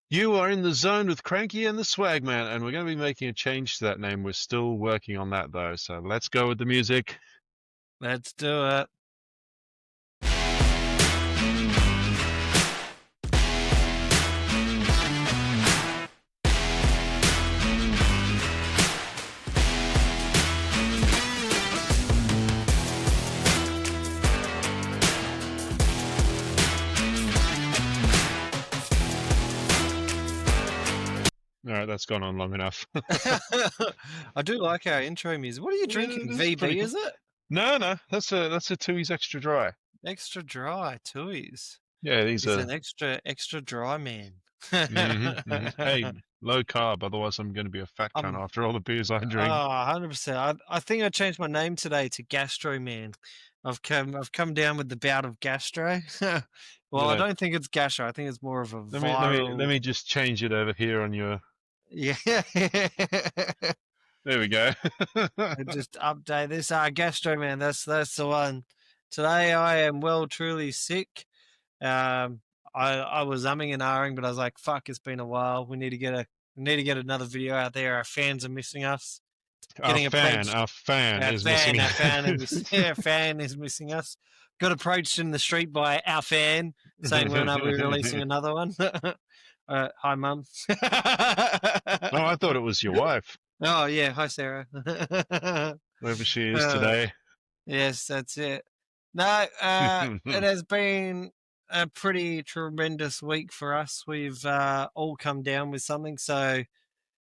You are in the zone with Cranky and the SwagMan, and we're going to be making a change to that name. We're still working on that though, so let's go with the music. Let's do it. All right, that's gone on long enough. I do like our intro music. What are you drinking? It's pretty VB, good. is it? No, that's a Tui's extra dry. Extra dry, Tui's. Yeah, these He's are. an extra dry man. Hey, low carb. Otherwise, I'm going to be a fat cunt I'm after all the beers I drink. 100%. I think I changed my name today to Gastro Man. I've come down with the bout of gastro. Well, I Gonna, don't think it's gastro. I think it's more of a let viral. me just change it over here on your. Yeah. There we go. Just update this. Gastro Man, that's the one. Today I am well truly sick. Um, I was umming and ahhing, but I was like, "Fuck, it's been a while. We need to get another video out there. Our fans are missing us. Getting approached. Our fan Our is fan, missing. our fan, our fan is missing us. Got approached in the street by our fan saying, "When are we releasing another one?" Hi, mum. Oh, I thought it was your wife. Oh yeah, hi Sarah. Wherever she is today. Yes, that's it. No, it has been a pretty tremendous week for us. We've all come down with something. So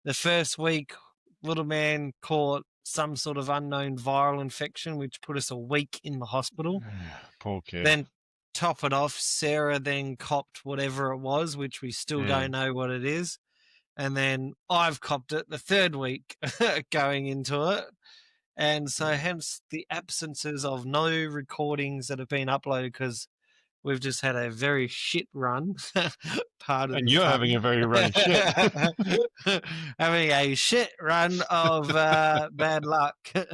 the first week, little man caught some sort of unknown viral infection, which put us a week in the hospital. Poor kid. Then top it off, Sarah then copped whatever it was, which we still don't know what it is. And then I've copped it the third week going into it. And so hence the absences of no recordings that have been uploaded because we've just had a very shit run. Part of and you're having a very run shit. Having a shit run of bad luck in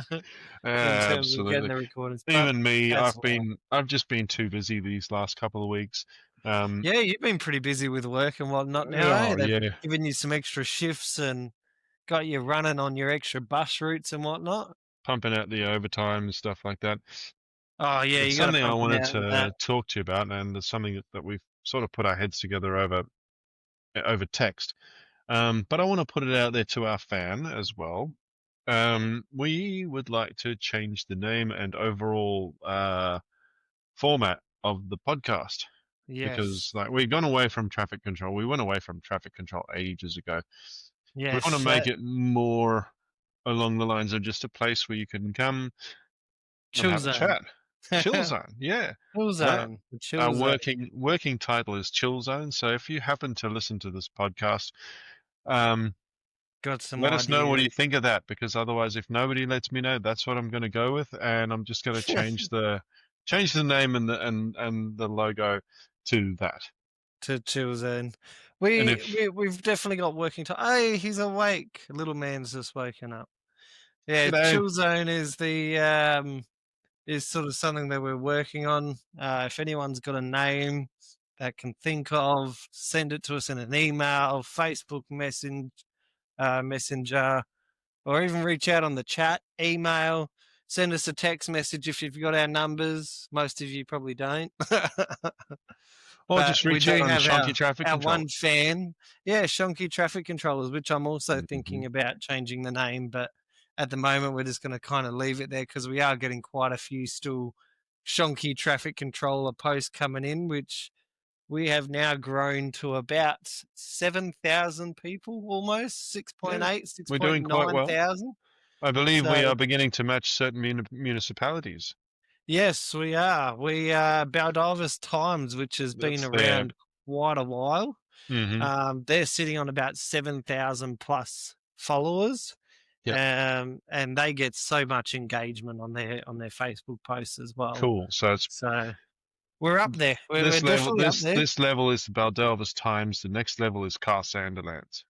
terms of getting Absolutely. the recordings. Even me, as well. I've just been too busy these last couple of weeks. Yeah, you've been pretty busy with work and whatnot now. Oh, They've yeah. given you some extra shifts and got you running on your extra bus routes and whatnot. Pumping out the overtime and stuff like that. Oh yeah, It's you got something I wanted to that. talk to you about, and it's something that we've sort of put our heads together over text. But I want to put it out there to our fan as well. We would like to change the name and overall format of the podcast because, Yes. like, we've gone away from traffic control. We went away from traffic control ages ago. We Yes. want to make it more along the lines of just a place where you can come and Chill have a zone. chat. Chill zone, yeah. Chill zone. The chill Our zone. working title is Chill Zone. So if you happen to listen to this podcast, Got some let us know what ideas. you think of that, because otherwise, if nobody lets me know, that's what I'm going to go with, and I'm just going to change the name and the logo to that. To chill zone. And We've definitely got working time. Hey, he's awake. Little man's just waking up. Yeah, G'day. chill zone is the is sort of something that we're working on. If anyone's got a name that can think of, send it to us in an email, Facebook messenger, or even reach out on the chat, email, send us a text message if you've got our numbers. Most of you probably don't. Or But just we reach do out on have Shonky Traffic our Control. one fan. Yeah, Shonky Traffic Controllers, which I'm also thinking about changing the name. But at the moment, we're just going to kind of leave it there because we are getting quite a few still Shonky Traffic Controller posts coming in, which we have now grown to about 7,000 people, almost 6.8, We're doing quite 6.9 well. thousand. I believe we So are beginning to match certain municipalities. yes, we are. We are Baldivis Times, which has been That's there. around quite a while. Mm-hmm. They're sitting on about 7,000 plus followers. And they get so much engagement on their Facebook posts as well. Cool. So we're up there. We're definitely up there. This level is the Baldelvis Times. The next level is Car Sanderlands.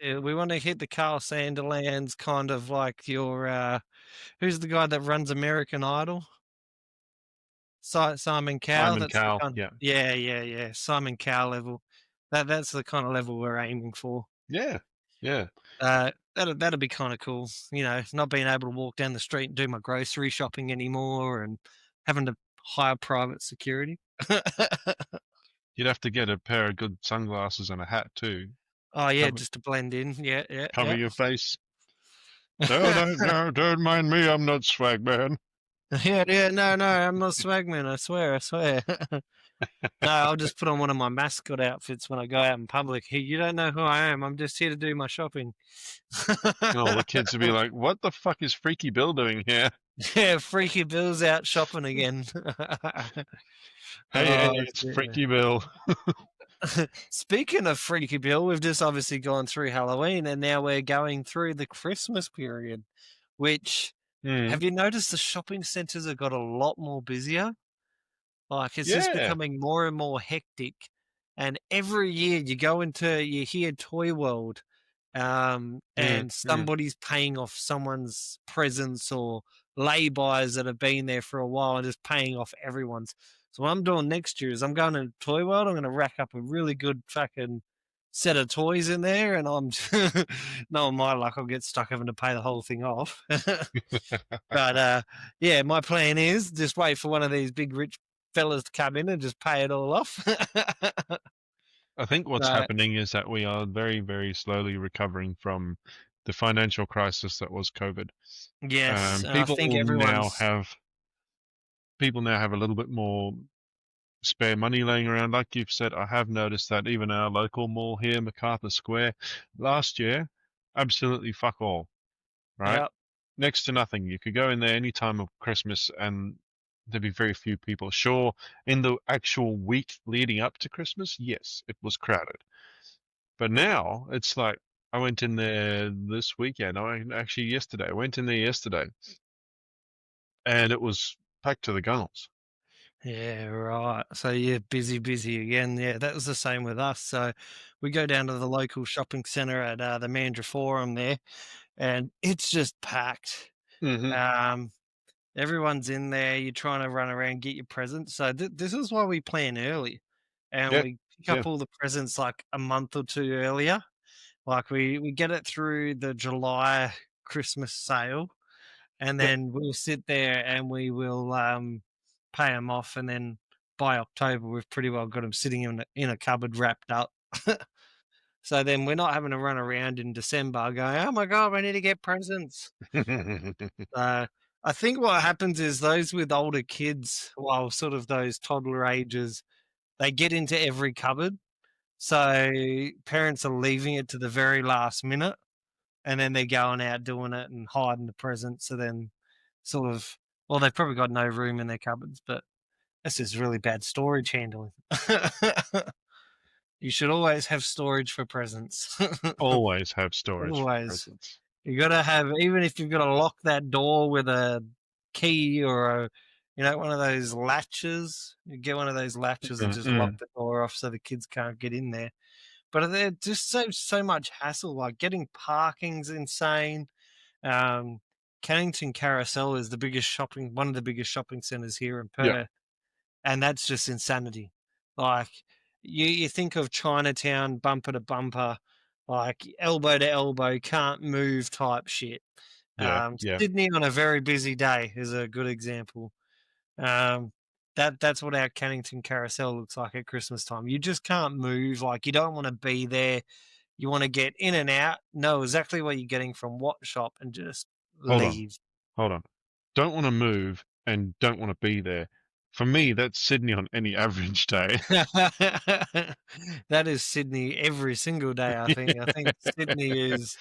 We want to hit the Carl Sanderlands, kind of like your who's the guy that runs American Idol? Simon Cowell. Simon Cowell. Yeah. Yeah. Simon Cowell level. That's the kind of level we're aiming for. Yeah, yeah. That'd be kind of cool. Not being able to walk down the street and do my grocery shopping anymore, and having to hire private security. You'd have to get a pair of good sunglasses and a hat too. Oh yeah, Cover just to blend in. Yeah, yeah, cover yeah. your face. No, no, no, don't mind me. I'm not SwagMan. Yeah, yeah. No, no, I'm not Swagman. I swear, I swear. No, I'll just put on one of my mascot outfits when I go out in public. Hey, you don't know who I am. I'm just here to do my shopping. And all the kids would be like, "What the fuck is Freaky Bill doing here?" Yeah, Freaky Bill's out shopping again. Hey, hey, Oh, it's shit, man. Freaky Bill. Speaking of Freaky Bill, we've just obviously gone through Halloween and now we're going through the Christmas period, which Mm, have you noticed the shopping centres have got a lot more busier? Like it's just yeah. becoming more and more hectic. And every year you hear Toy World, Mm, and mm. somebody's paying off someone's presents or lay-bys that have been there for a while and just paying off everyone's. So what I'm doing next year is I'm going to Toy World. I'm going to rack up a really good fucking set of toys in there, and I'm knowing my luck, I'll get stuck having to pay the whole thing off. But yeah, my plan is just wait for one of these big rich fellas to come in and just pay it all off. I think what's uh, happening is that we are very, very slowly recovering from the financial crisis that was COVID. yes, and I think People now everyone's have a little bit more spare money laying around. Like you've said, I have noticed that even our local mall here, MacArthur Square, last year, absolutely fuck all, right? yeah. Next to nothing. You could go in there any time of Christmas and there'd be very few people. Sure, in the actual week leading up to Christmas, yes, it was crowded. But now it's like I went in there this weekend. Actually yesterday. I went in there yesterday and it was packed to the gunnels. Yeah, right. So yeah, busy, busy again. Yeah, that was the same with us. So we go down to the local shopping centre at the Mandra Forum there, and it's just packed. Hmm. Um, Everyone's in there. You're trying to run around get your presents. So this is why we plan early, and Yeah, we pick yeah, up all the presents like a month or two earlier. Like we get it through the July Christmas sale, and yeah. then we'll sit there and we will pay them off, and then by October we've pretty well got them sitting in a cupboard wrapped up. So then we're not having to run around in December going, "Oh my god, we need to get presents." I think what happens is those with older kids, well, sort of those toddler ages, they get into every cupboard. So parents are leaving it to the very last minute, and then they're going out doing it and hiding the presents. So then, sort of, well, they've probably got no room in their cupboards, but this is really bad storage handling. You should always have storage for presents. Always have storage for Always. presents. You gotta have, even if you've got to lock that door with a key or one of those latches. You get one of those latches and just lock Mm-mm. the door off so the kids can't get in there. But they're just so much hassle. Like getting parking's insane. Um, Cannington Carousel is one of the biggest shopping centres here in Yeah, Perth, and that's just insanity. Like you think of Chinatown bumper to bumper, like elbow to elbow, can't move type shit. yeah, yeah. Sydney on a very busy day is a good example. Um, that's what our Cannington Carousel looks like at Christmas time. You just can't move. Like you don't want to be there. You want to get in and out, know exactly what you're getting from what shop, and just Hold on, leave. hold on. Don't want to move and don't want to be there. For me, that's Sydney on any average day. That is Sydney every single day. I think Sydney is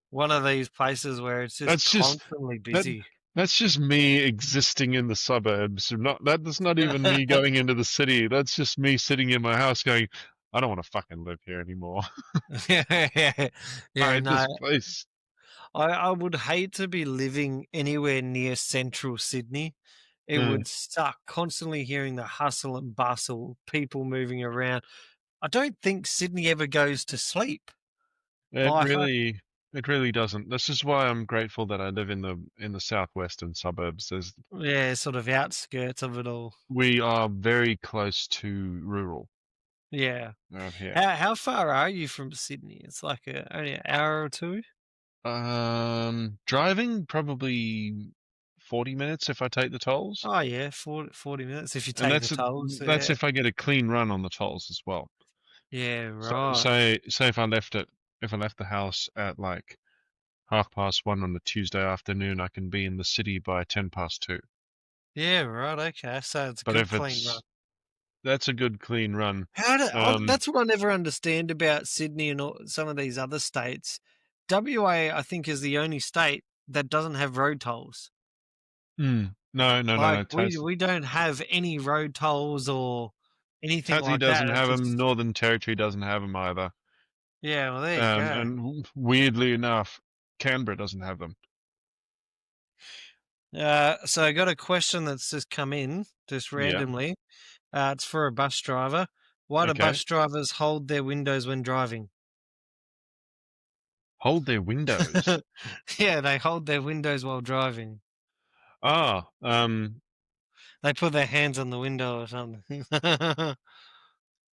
one of these places where it's just That's just constantly that. busy. That's just me existing in the suburbs. That's not even me going into the city. That's just me sitting in my house going, I don't want to fucking live here anymore. Yeah, I yeah, hate no, this place. I would hate to be living anywhere near central Sydney. It Mm. would suck constantly hearing the hustle and bustle, people moving around. I don't think Sydney ever goes to sleep. It Like, really, it really doesn't. This is why I'm grateful that I live in the southwestern suburbs. yeah, sort of outskirts of it all. We are very close to rural. Yeah. out here. How far are you from Sydney? It's like only an hour or two. Driving probably 40 minutes if I take the tolls, Oh yeah, 40 minutes if you and take the tolls. that's Yeah. if I get a clean run on the tolls as well. Yeah. So Right. say if I left the house at like 1:30 on a Tuesday afternoon, I can be in the city by 2:10. Yeah. Right. Okay. So it's a But good if clean run. it's that's a good clean run. Um, That's what I never understand about Sydney and some of these other states. WA, I think, is the only state that doesn't have road tolls. no, no, no, Like no. we don't have any road tolls or anything Tassie like that. doesn't It's have them. just Northern Territory doesn't have them either. yeah. Well, there you go. And weirdly enough, Canberra doesn't have them. So I got a question that's just come in just Yeah. randomly. It's for a bus driver. Why do Okay. bus drivers hold their windows when driving? Hold their windows. Yeah, they hold their windows while driving. Ah, They put their hands on the window or something.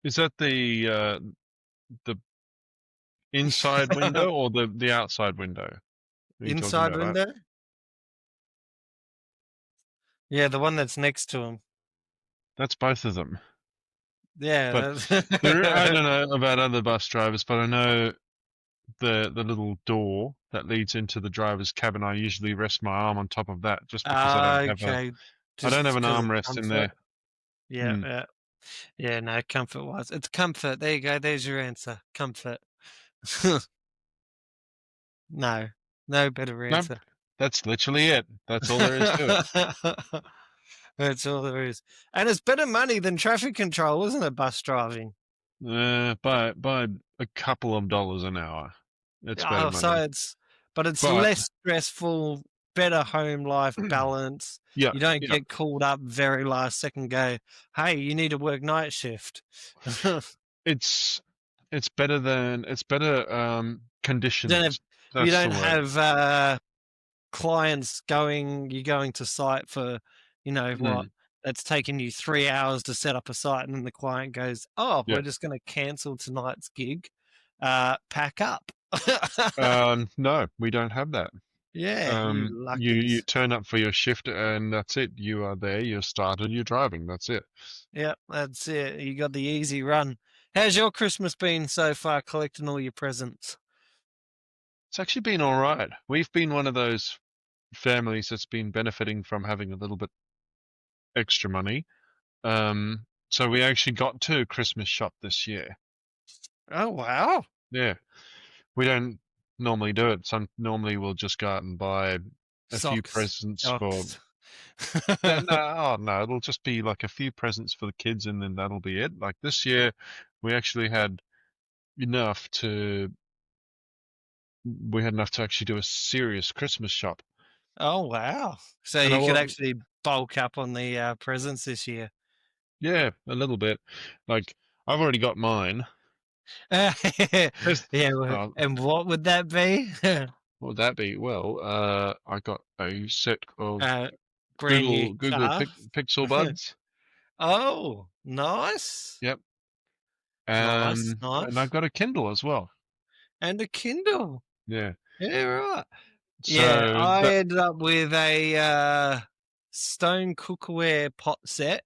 is that the inside window or the outside window? Are you talking Inside about that? window? Yeah, the one that's next to him. That's both of them. But Yeah. I don't know about other bus drivers, but I know the little door that leads into the driver's cabin. I usually rest my arm on top of that just because Okay. I don't Just have an because of armrest in comfort. there. Yeah, Hmm. yeah. Yeah, no, comfort wise. It's comfort. There you go. There's your answer. Comfort. No. No better No, answer. that's literally it. That's all there is to it. That's all there is. And it's better money than traffic control, isn't it, bus driving? By a couple of dollars an hour, it's better Oh, so money. it's But less stressful, better home life balance. yeah, You don't yeah, get called up very last second, go, hey, you need to work night shift. it's it's better Don't have, conditions. you That's the don't word. have clients you're going to site for, what, Mm, that's taken you 3 hours to set up a site, and then the client goes, oh, yeah. we're just going to cancel tonight's gig. Pack up. No, we don't have that. Yeah, you You luckies. turn up for your shift and that's it. You are there. You're started. You're driving. That's it. Yep, that's it. You got the easy run. How's your Christmas been so far, collecting all your presents? It's actually been all right. We've been one of those families that's been benefiting from having a little bit extra money. So we actually got to Christmas shop this year. Oh, wow. Yeah, we don't normally do it. Normally we'll just go out and buy a few Socks. presents for. Socks. No, no, oh no, it'll just be like a few presents for the kids, and then that'll be it. Like this year, we actually had enough to. We had enough to actually do a serious Christmas shop, Oh, wow. So and I you could was, actually bulk up on the presents this year. yeah, a little bit. Like I've already got mine. Yeah, There's, well, and what would that be? what would that be? Well, I got a set of uh, Brand new car. Pixel Buds. Oh, nice. Yep. Nice, And I nice. got a Kindle as well. And a Kindle. Yeah. Yeah, right. Yeah, So I that, ended up with a stone cookware pot set,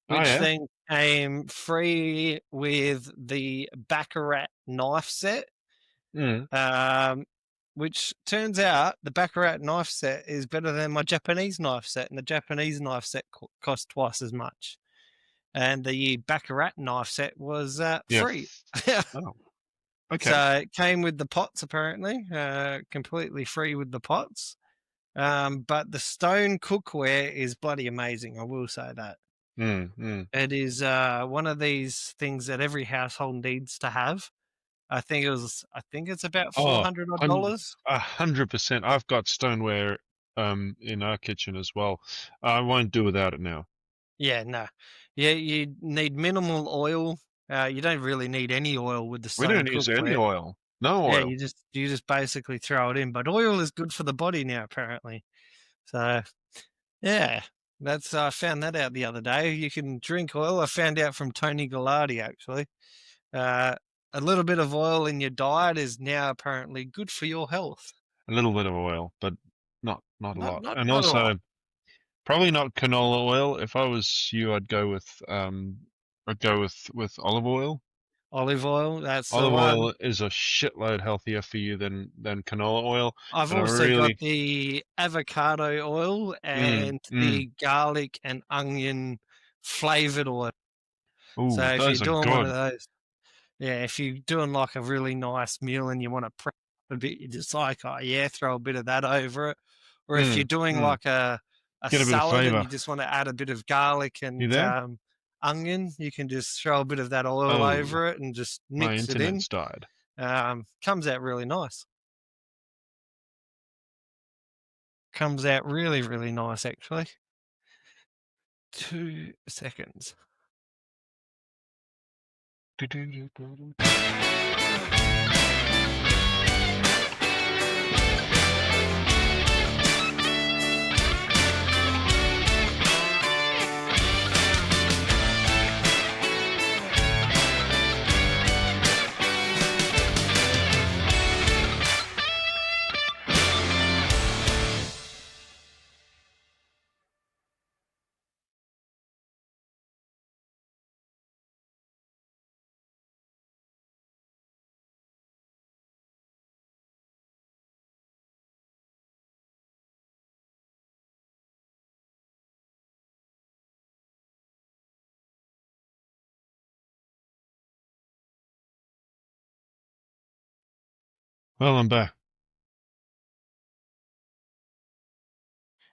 oh which yeah. then came free with the Baccarat knife set. Mm. Um, which turns out the Baccarat knife set is better than my Japanese knife set, and the Japanese knife set cost twice as much. And the Baccarat knife set was Yeah. free. Oh, okay. So it came with the pots, apparently, completely free with the pots. But the stone cookware is bloody amazing. I will say that. Mm, mm. It is one of these things that every household needs to have. I think it's about Oh, 400 odd hun- dollars. 100%. I've got stoneware in our kitchen as well. I won't do without it now. Yeah, no. Yeah, you need minimal oil. You don't really need any oil with the We stone don't use any cookware. oil. No Yeah, oil. you just basically throw it in. But oil is good for the body now, apparently. So yeah. That's I found that out the other day. You can drink oil. I found out from Tony Gallardi actually. Uh, a little bit of oil in your diet is now apparently good for your health. A little bit of oil, but not a Not lot. not And not a lot. also probably not canola oil. If I was you, I'd go with olive oil. Olive oil, that's the Olive one. oil is a shitload healthier for you than canola oil. I've And I also got really the avocado oil mm, and mm. the garlic and onion flavored oil. So Ooh, if you're those are doing one of good. those, yeah, if you're doing like a really nice meal and you want to prep a bit, you just like, oh yeah, throw a bit of that over it. Or if you're Mm, doing mm. like a Get a bit of salad and flavor. you just want to add a bit of garlic You and there? onion, you can just throw a bit of that oil Oh, over it and just my mix it in. internet's died. Comes out really nice. Comes out really, really nice actually. 2 seconds. Well, I'm back.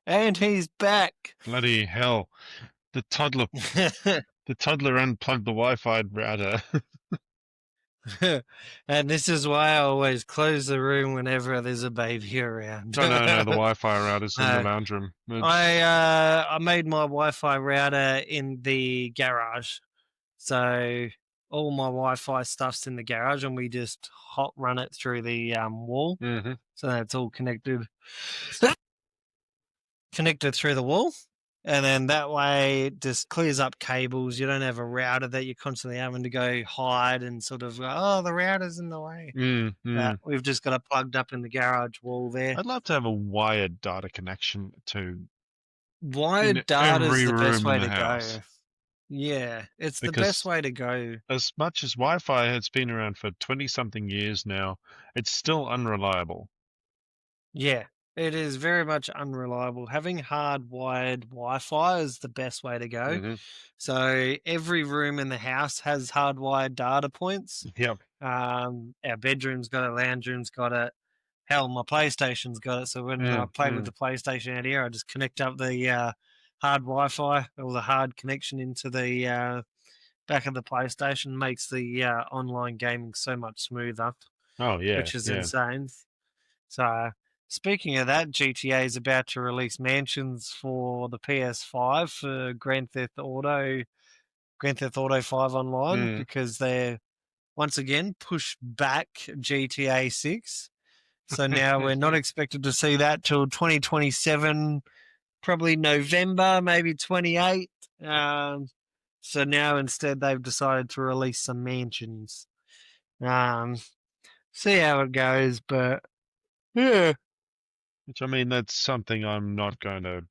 And he's back. Bloody hell. The toddler the toddler unplugged the Wi-Fi router. And this is why I always close the room whenever there's a baby around. No, the Wi-Fi router's in the No, lounge room. I made my Wi-Fi router in the garage, so all my Wi-Fi stuff's in the garage, and we just hot run it through the wall, Mm-hmm. so that's all connected through the wall. And then that way it just clears up cables. You don't have a router that you're constantly having to go hide and sort of go, oh, the router's in the way. We've just got it plugged up in the garage wall there. I'd love to have a wired data connection to in Wired data is every the best room in way the to house go. Yeah, it's the best because way to go. as much as Wi-Fi has been around for 20-something years now, it's still unreliable. Yeah, it is very much unreliable. Having hardwired Wi-Fi is the best way to go. Mm-hmm. So every room in the house has hardwired data points. Yep. Our bedroom's got it, lounge room's got it. Hell, my PlayStation's got it. So when I play with the PlayStation out here, I just connect up the hard Wi-Fi or the hard connection into the back of the PlayStation. Makes the online gaming so much smoother, Oh yeah, which is yeah. insane. So speaking of that, GTA is about to release mansions for the PS5 for Grand Theft Auto 5 online Mm. because they're once again push back GTA 6. So now we're not expected to see that till 2027, probably November, maybe 28. So now instead they've decided to release some mansions. See how it goes, but yeah. Which I mean, that's something I'm not going to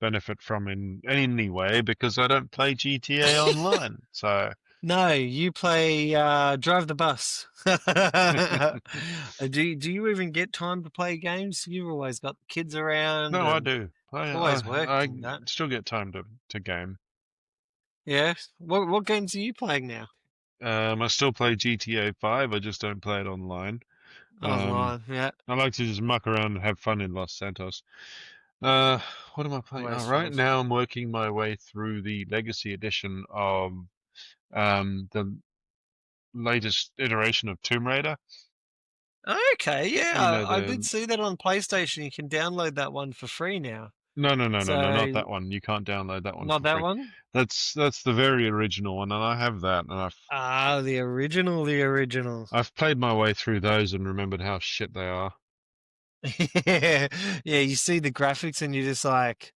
benefit from in any way because I don't play GTA online. So No, you play Drive the Bus. Do you even get time to play games? You've always got the kids around no, I and do. always I working that. still get time to game. Yeah. What games are you playing now? I still play GTA 5. I just don't play it online. Online, yeah. I like to just muck around and have fun in Los Santos. Uh, what am I playing? Always Right fun. now, I'm working my way through the Legacy Edition of the latest iteration of Tomb Raider. Okay, You yeah. know I did the see that on PlayStation. You can download that one for free now. no, not So that one. You can't download that one not for that free. one? That's the very original one, and I have that, and Ah, the original, the original. I've played my way through those and remembered how shit they are. Yeah, you see the graphics and you're just like,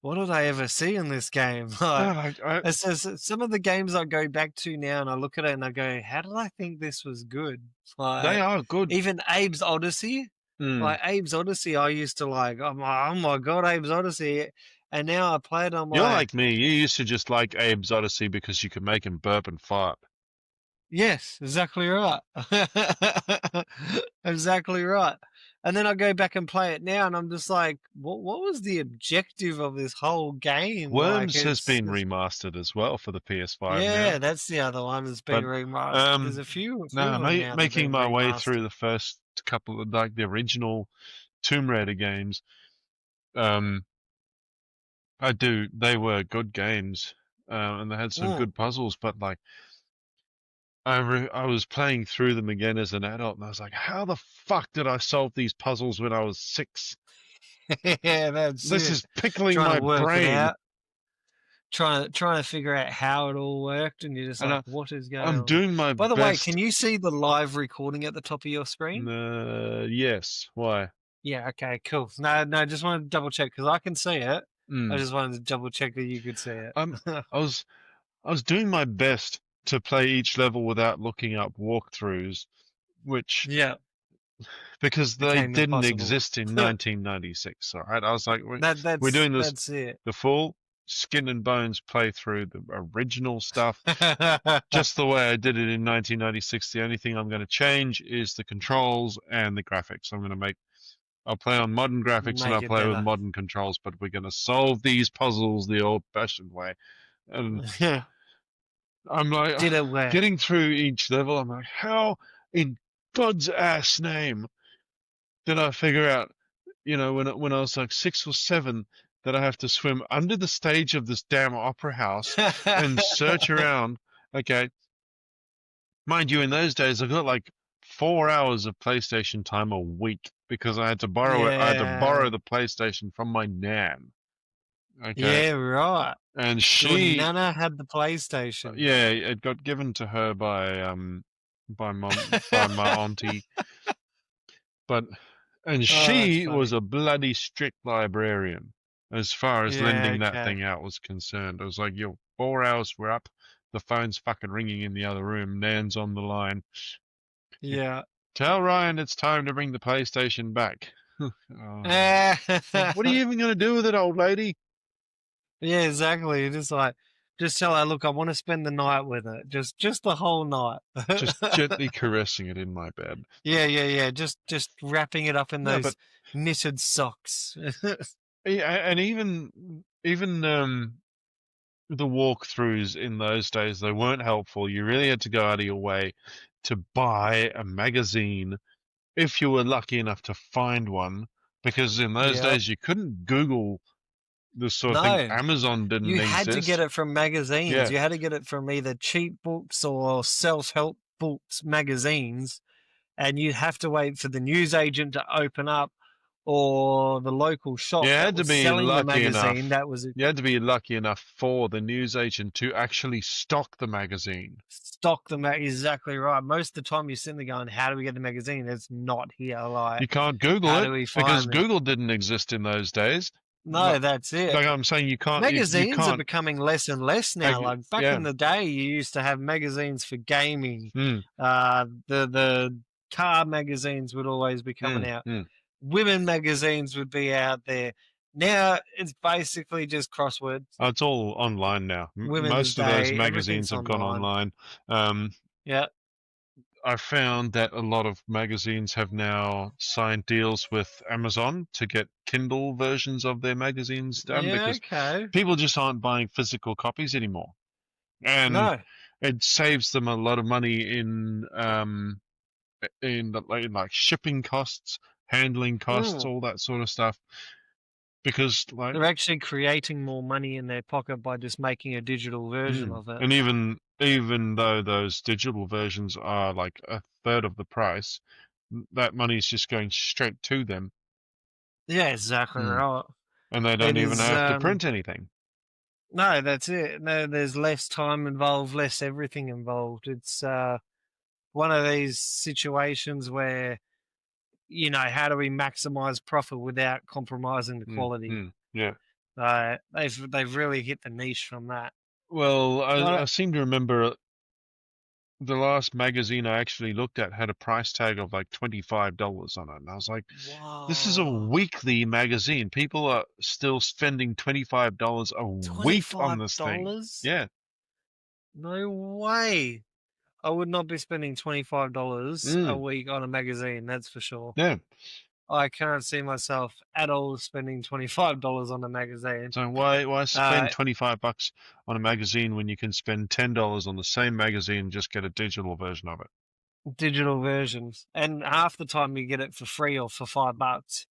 what did I ever see in this game? Like, No, it's just some of the games I go back to now and I look at it and I go, how did I think this was good? they Like, are good. even Abe's Odyssey, Mm. like Abe's Odyssey, I used to like, oh my God, Abe's Odyssey. And now I play it, I'm You're like, like me. You used to just like Abe's Odyssey because you could make him burp and fart. yes, exactly right. Exactly right. And then I go back and play it now and I'm just like, what was the objective of this whole game? Like Worms has been it's remastered as well for the PS5 yeah, now. that's the other one that's been But remastered. There's a few no, of them now that have making been my way through remastered. the first couple of like the original Tomb Raider games, um, I do. They were good games, and they had some Mm. good puzzles. But like, I was playing through them again as an adult, and I was like, how the fuck did I solve these puzzles when I was 6? Yeah, that's This it. is pickling Trying to my work it brain, out, trying to figure out how it all worked, and you're just and like, what is going I'm on? doing my By the way, can best. you see the live recording at the top of your screen? Yes. Why? Yeah, okay, cool. No, just wanted to double check because I can see it. I Mm. just wanted to double check that you could see it. I'm. I was. I was doing my best to play each level without looking up walkthroughs, which Yeah, because they became didn't impossible. exist in 1996. All right, I was like, we're That's doing this that's it. the full skin and bones playthrough, the original stuff, just the way I did it in 1996. The only thing I'm going to change is the controls and the graphics. I'll play on modern graphics and Make I'll it play with better. modern controls, but we're going to solve these puzzles the old-fashioned way. And I'm like Did it work? getting through each level. I'm like, how in God's ass name did I figure out? When I was like 6 or 7, that I have to swim under the stage of this damn opera house and search around. Okay, mind you, in those days I got like 4 hours of PlayStation time a week because I had to borrow it. I had to Yeah, borrow the PlayStation from my nan. Okay, yeah, right. and Your she nana had the PlayStation. yeah, it got given to her by my auntie, but and Oh, that's she was funny. a bloody strict librarian as far as Yeah, lending that okay. thing out was concerned. It was like, yo, 4 hours were up, the phone's fucking ringing in the other room, Nan's on the line. Yeah. Tell Ryan it's time to bring the PlayStation back. Oh. Yeah, What are you even going to do with it, old lady? exactly. Just tell her, look, I want to spend the night with it. Just the whole night. Just gently caressing it in my bed. Yeah. Just wrapping it up in No, but those knitted socks. and even the walkthroughs in those days, they weren't helpful. You really had to go out of your way to buy a magazine if you were lucky enough to find one, because in those Yep. days you couldn't Google this sort of thing. No, Amazon didn't you had to get exist. it from magazines. Yeah, You had to get it from either cheap books or self-help books, magazines, and you'd have to wait for the newsagent to open up or the local you shop that had to was be selling the lucky magazine enough. that was You had to be lucky enough for the newsagent to actually stock the magazine. stock them out. Exactly right. Most of the time you're sitting there going, how do we get the magazine? It's not here. Like, You can't Google how it do we because find this? Google didn't exist in those days. No, Like, that's it. like I'm saying, you Magazines are can't. becoming less and less now. Like back Yeah. in the day, you used to have magazines for gaming. Mm, The car magazines would always be coming mm, out. mm. Women magazines would be out there. Now it's basically just crosswords. It's all online now. Women's Most of those Day, magazines everything's have gone online. online. Um, Yeah, I found that a lot of magazines have now signed deals with Amazon to get Kindle versions of their magazines done yeah, because okay. people just aren't buying physical copies anymore. And No, it saves them a lot of money in like shipping costs, handling costs, mm. all that sort of stuff. Because like, They're actually creating more money in their pocket by just making a digital version of it. and even though those digital versions are like a third of the price, that money's just going straight to them, Yeah, exactly mm. right. and they It don't even is. have to print anything. No, that's it. No, there's less time involved, less everything involved. It's one of these situations where, how do we maximize profit without compromising the Mm, quality? yeah. They've really hit the niche from that. Well, I I seem to remember the last magazine I actually looked at had a price tag of like $25 on it, and I was like, this is a Whoa, weekly magazine. People are still spending $25 a week on this thing. $25? Yeah. No way. I would not be spending $25 a Mm, week on a magazine, that's for sure. yeah. I can't see myself at all spending $25 on a magazine. So why Uh, spend $25 on a magazine when you can spend $10 on the same magazine and just get a digital version of it? Digital versions, and half the time you get it for free or for $5.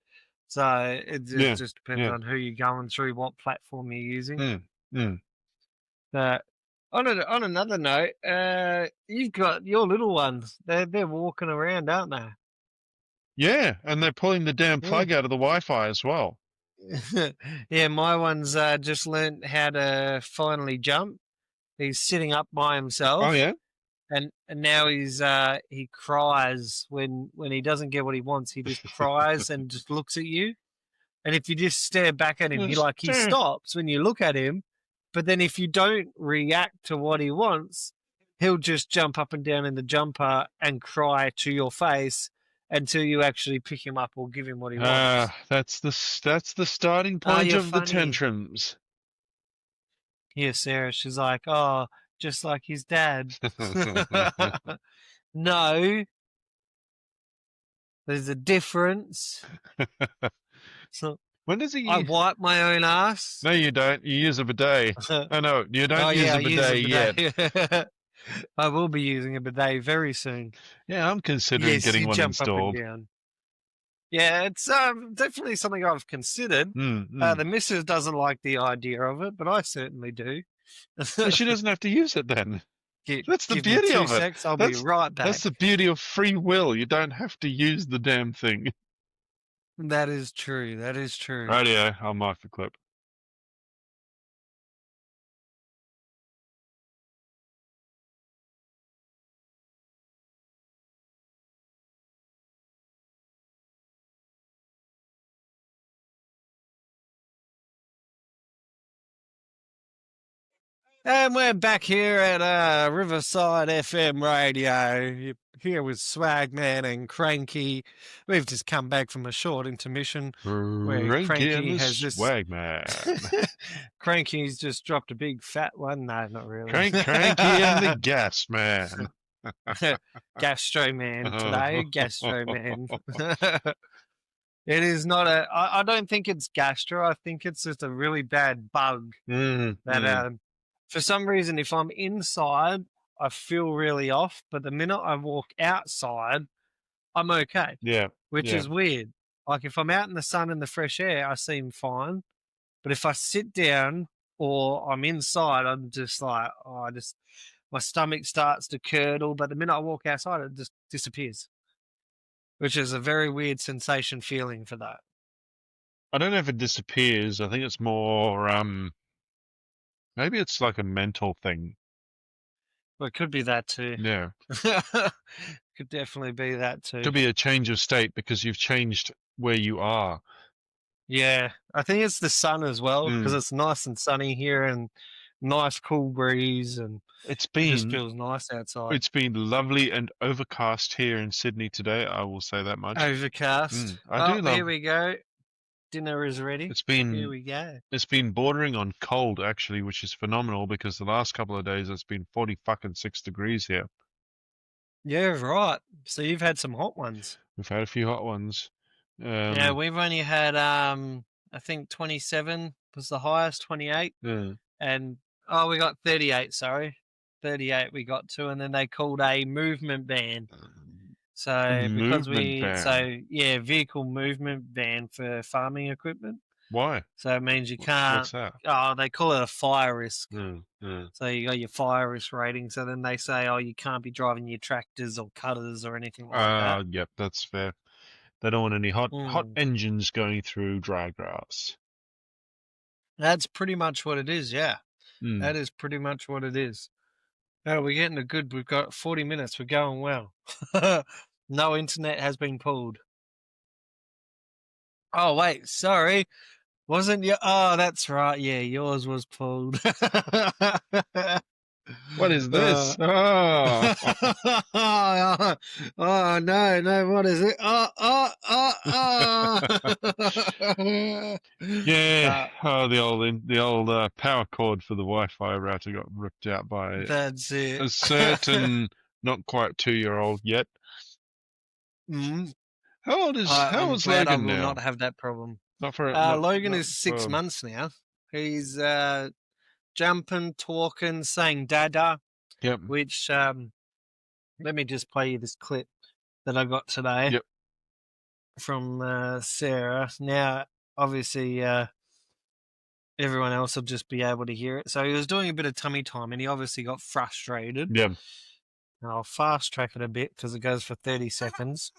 So it Yeah. just depends Yeah. on who you're going through, what platform you're using. Mm, mm. Uh, on another note, you've got your little ones. They're walking around, aren't they? Yeah, and they're pulling the damn Yeah. plug out of the Wi-Fi as well. Yeah, my one's just learnt how to finally jump. He's sitting up by Oh himself, yeah? and now he cries when he doesn't get what he wants. He just cries and just looks at you. And if you just stare back at him, Yes. he stops when you look at him. But then if you don't react to what he wants, he'll just jump up and down in the jumper and cry to your face until you actually pick him up or give him what he wants. That's the starting Oh, point you're of the funny. tantrums. Here, Sarah, she's like, oh, just like his dad. No, there's a difference. So When does I he? wipe my own ass. No, you don't. You use a bidet. Oh Oh no, you don't use yeah, a I use a bidet yet. bidet. I will be using a bidet very soon. Yeah, I'm considering Yes, getting you one jump up and installed. down. Yeah, it's definitely something I've considered. Mm, mm. The missus doesn't like the idea of it, but I certainly do. But she doesn't have to use it then. That's the Give me beauty two of it. secs, I'll be That's right that's the back. beauty of free will. You don't have to use the damn thing. That is true. That is true. Rightio, I'll mark the clip. And we're back here at Riverside FM Radio, here with Swagman and Cranky. We've just come back from a short intermission where Cranky and Cranky has just SwagMan. Cranky's just dropped a big fat one. No, not really. Cranky and the Gas Man. Gastro Man today, Gastro Man. It is not I don't think it's gastro. I think it's just a really bad bug that for some reason, if I'm inside, I feel really off. But the minute I walk outside, I'm okay, Yeah, which yeah. is weird. Like if I'm out in the sun and the fresh air, I seem fine. But if I sit down or I'm inside, I'm just like, my stomach starts to curdle. But the minute I walk outside, it just disappears, which is a very weird sensation feeling for that. I don't know if it disappears. I think it's more, maybe it's like a mental thing. Well, it could be that too. Yeah. Could definitely be that too. Could be a change of state because you've changed where you are. Yeah, I think it's the sun as well because it's nice and sunny here and nice cool breeze and It's it just been feels nice outside. it's been lovely and overcast here in Sydney today. I will say that much. Overcast. I do love. Here we go. Dinner is ready. It's Here been we go. it's been bordering on cold actually, which is phenomenal because the last couple of days it's been 40 fucking 6 degrees here. Yeah, right. So you've had some hot ones. We've had a few hot ones. Yeah, we've only had I think 27 was the highest, 28, and we got 38. Sorry, 38 we got to, and then they called a movement ban. So because vehicle movement ban for farming equipment. Why? So it means you can't. What's that? Oh, they call it a fire risk. Mm. So you got your fire risk rating. So then they say, oh, you can't be driving your tractors or cutters or anything like that. Yep, that's fair. They don't want any hot engines going through dry grass. That's pretty much what it is. Yeah, that is pretty much what it is. Oh, we're getting a good. We've got 40 minutes. We're going well. No internet has been pulled. Oh wait, sorry. Wasn't you? Oh, that's right. Yeah, yours was pulled. What is Uh, this? Oh, oh no, no, what is it? yeah. Uh, Oh, the old power cord for the Wi-Fi router got ripped out by that's it. a certain not quite 2-year old yet. Mm, How I'm old's glad I Logan will now? not have that problem. Not for Logan not is six for. months now. He's jumping, talking, saying "dada," Yep. which let me just play you this clip that I got today Yep. from Sarah. Now, obviously, everyone else will just be able to hear it. So he was doing a bit of tummy time, and he obviously got frustrated. Yep. And I'll fast track it a bit because it goes for 30 seconds.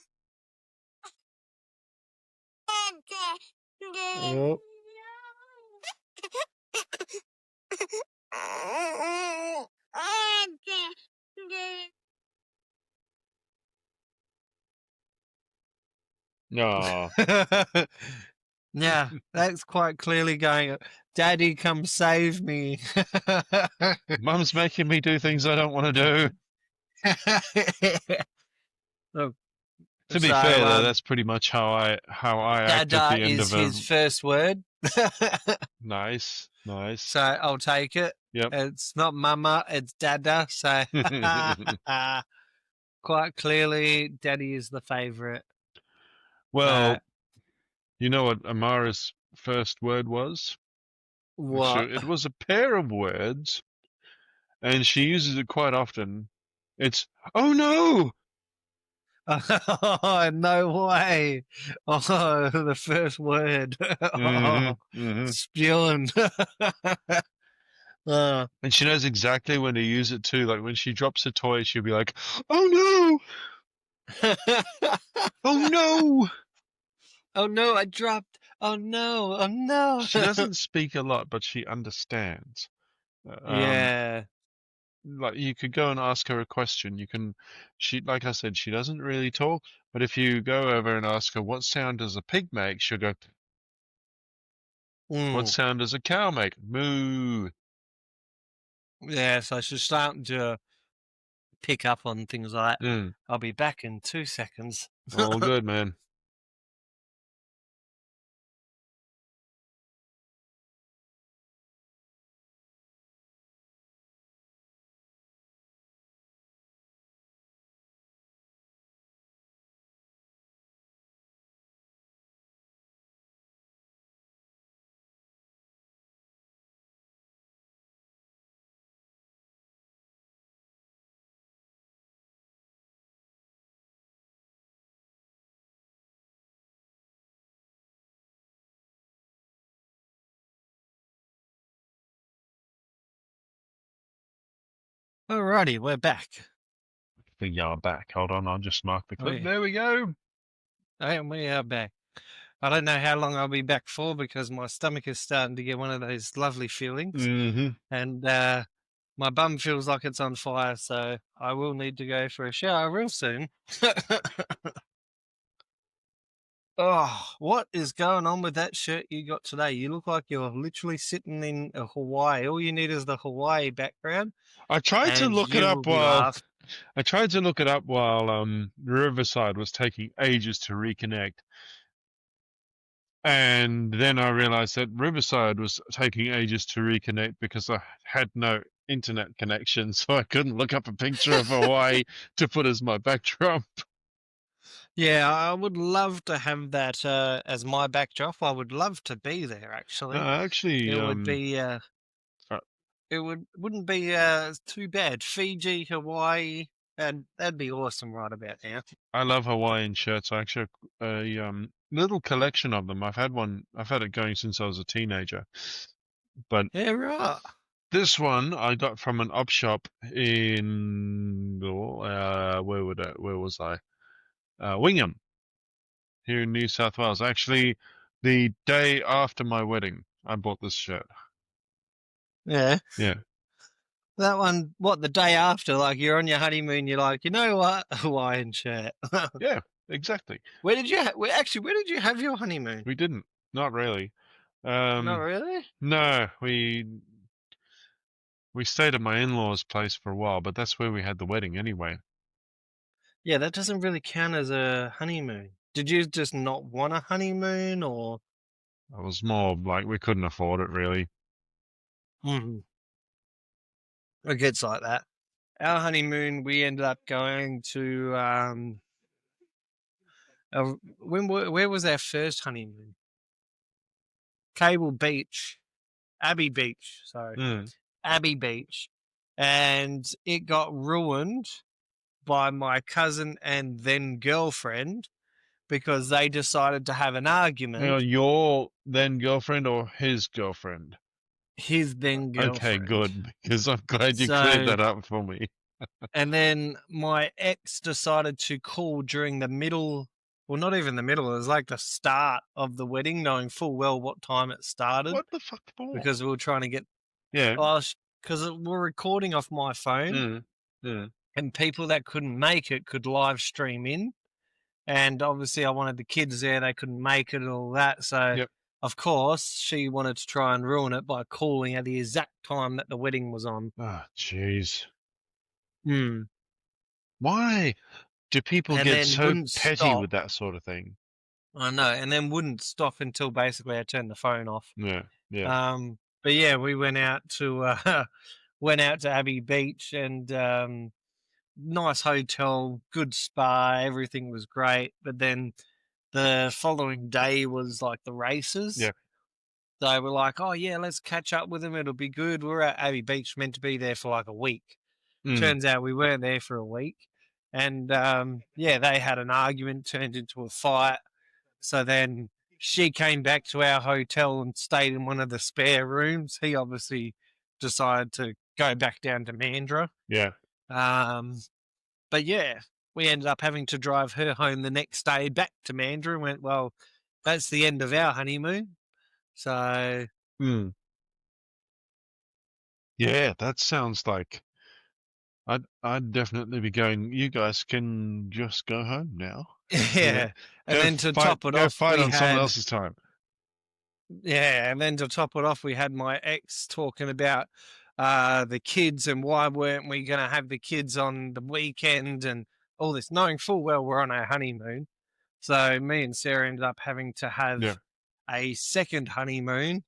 Oh. Oh, Yeah, that's quite clearly going, Daddy, come save me. Mum's making me do things I don't want to do. Look, To be so, fair, though, that's pretty much how I act at Dada the end is of a his first word. nice. So I'll take it. Yep. It's not mama, it's Dada. So quite clearly, Daddy is the favorite. Well, you know what Amara's first word was? What? Actually, it was a pair of words, and she uses it quite often. It's "Oh no!" Oh, no way. Oh, the first word. Oh, Hmm. spewing. Oh. And she knows exactly when to use it too. Like when she drops a toy, she'll be like, "Oh no! Oh no!" Oh no, I dropped. Oh no, oh no. She doesn't speak a lot, but she understands. Um, Yeah. like you could go and ask her a question. Like I said, she doesn't really talk, but if you go over and ask her what sound does a pig make, she'll go, what Mm. sound does a cow make? Moo. Yeah, so she's starting to pick up on things like that. Mm. I'll be back in 2 seconds. All good, man. Alrighty, we're back. We are back. Hold on, I'll just mark the clip. We, There we go. and we are back. I don't know how long I'll be back for because my stomach is starting to get one of those lovely feelings. Mm-hmm. And my bum feels like it's on fire, so I will need to go for a shower real soon. Oh, what is going on with that shirt you got today? You look like you're literally sitting in a Hawaii. All you need is the Hawaii background, I tried to and look it you will up be while laughing. Riverside was taking ages to reconnect. And then I realized that Riverside was taking ages to reconnect because I had no internet connection, so I couldn't look up a picture of Hawaii to put as my backdrop. Yeah, I would love to have that as my backdrop. I would love to be there. Actually, Actually, it would be. uh, It wouldn't be too bad. Fiji, Hawaii, and that'd be awesome right about now. I love Hawaiian shirts. I actually have a little collection of them. I've had one. I've had it going since I was a teenager. But Yeah, right. this one I got from an op shop in where was I? Wingham, here in New South Wales. Actually, the day after my wedding, I bought this shirt. Yeah. Yeah, That one, what, the day after, like you're on your honeymoon, you're like, you know what, Hawaiian shirt. yeah, exactly. Where did you, where did you have your honeymoon? We didn't, not really. Not really? No, we stayed at my in-laws' place for a while, but that's where we had the wedding anyway. Yeah, that doesn't really count as a honeymoon. Did you just not want a honeymoon or? It was more like we couldn't afford it really. Mhm. It gets like that. Our honeymoon, we ended up going to where was our first honeymoon? Cable Beach, Abbey Beach. Sorry, Mm. Abbey Beach, and it got ruined by my cousin and then girlfriend because they decided to have an Hang on, argument. your then girlfriend or his girlfriend? His then Okay, girlfriend. good, because I'm glad you cleared So, that up for me. and then my ex decided to call during the middle, well, not even the middle, it was like the start of the wedding, knowing full well what time it started What the fuck for? because we were trying to get, Yeah. because we're recording off my phone Mm. Mm. and people that couldn't make it could live stream in. And obviously, I wanted the kids there, they couldn't make it and all that. So, Yep. of course, she wanted to try and ruin it by calling at the exact time that the wedding was on. Ah, jeez. Hmm. Why do people And get then so wouldn't petty stop. with that sort of thing? I know, and then wouldn't stop until basically I turned the phone off. Yeah. Yeah. But yeah, we went out to went out to Abbey Beach and nice hotel, good spa, everything was great. But then the following day was like the races. Yeah. So we're like, oh yeah, let's catch up with them. It'll be good. We're at Abbey Beach, meant to be there for like a week. Mm. Turns out we weren't there for a week. And yeah, they had an argument, turned into a fight. So then she came back to our hotel and stayed in one of the spare rooms. He obviously decided to go back down to Mandurah. Yeah. But yeah, we ended up having to drive her home the next day back to Mandurah and went, well, that's the end of our honeymoon. So Mm. Yeah, that sounds like I'd definitely be going. You guys can just go home now. Yeah. yeah. And then to top it Go off, fight we on someone had else's time. yeah, and then to top it off, we had my ex talking about the kids and why weren't we going to have the kids on the weekend and all this, knowing full well we're on our honeymoon. So me and Sarah ended up having to Yeah. have a second honeymoon,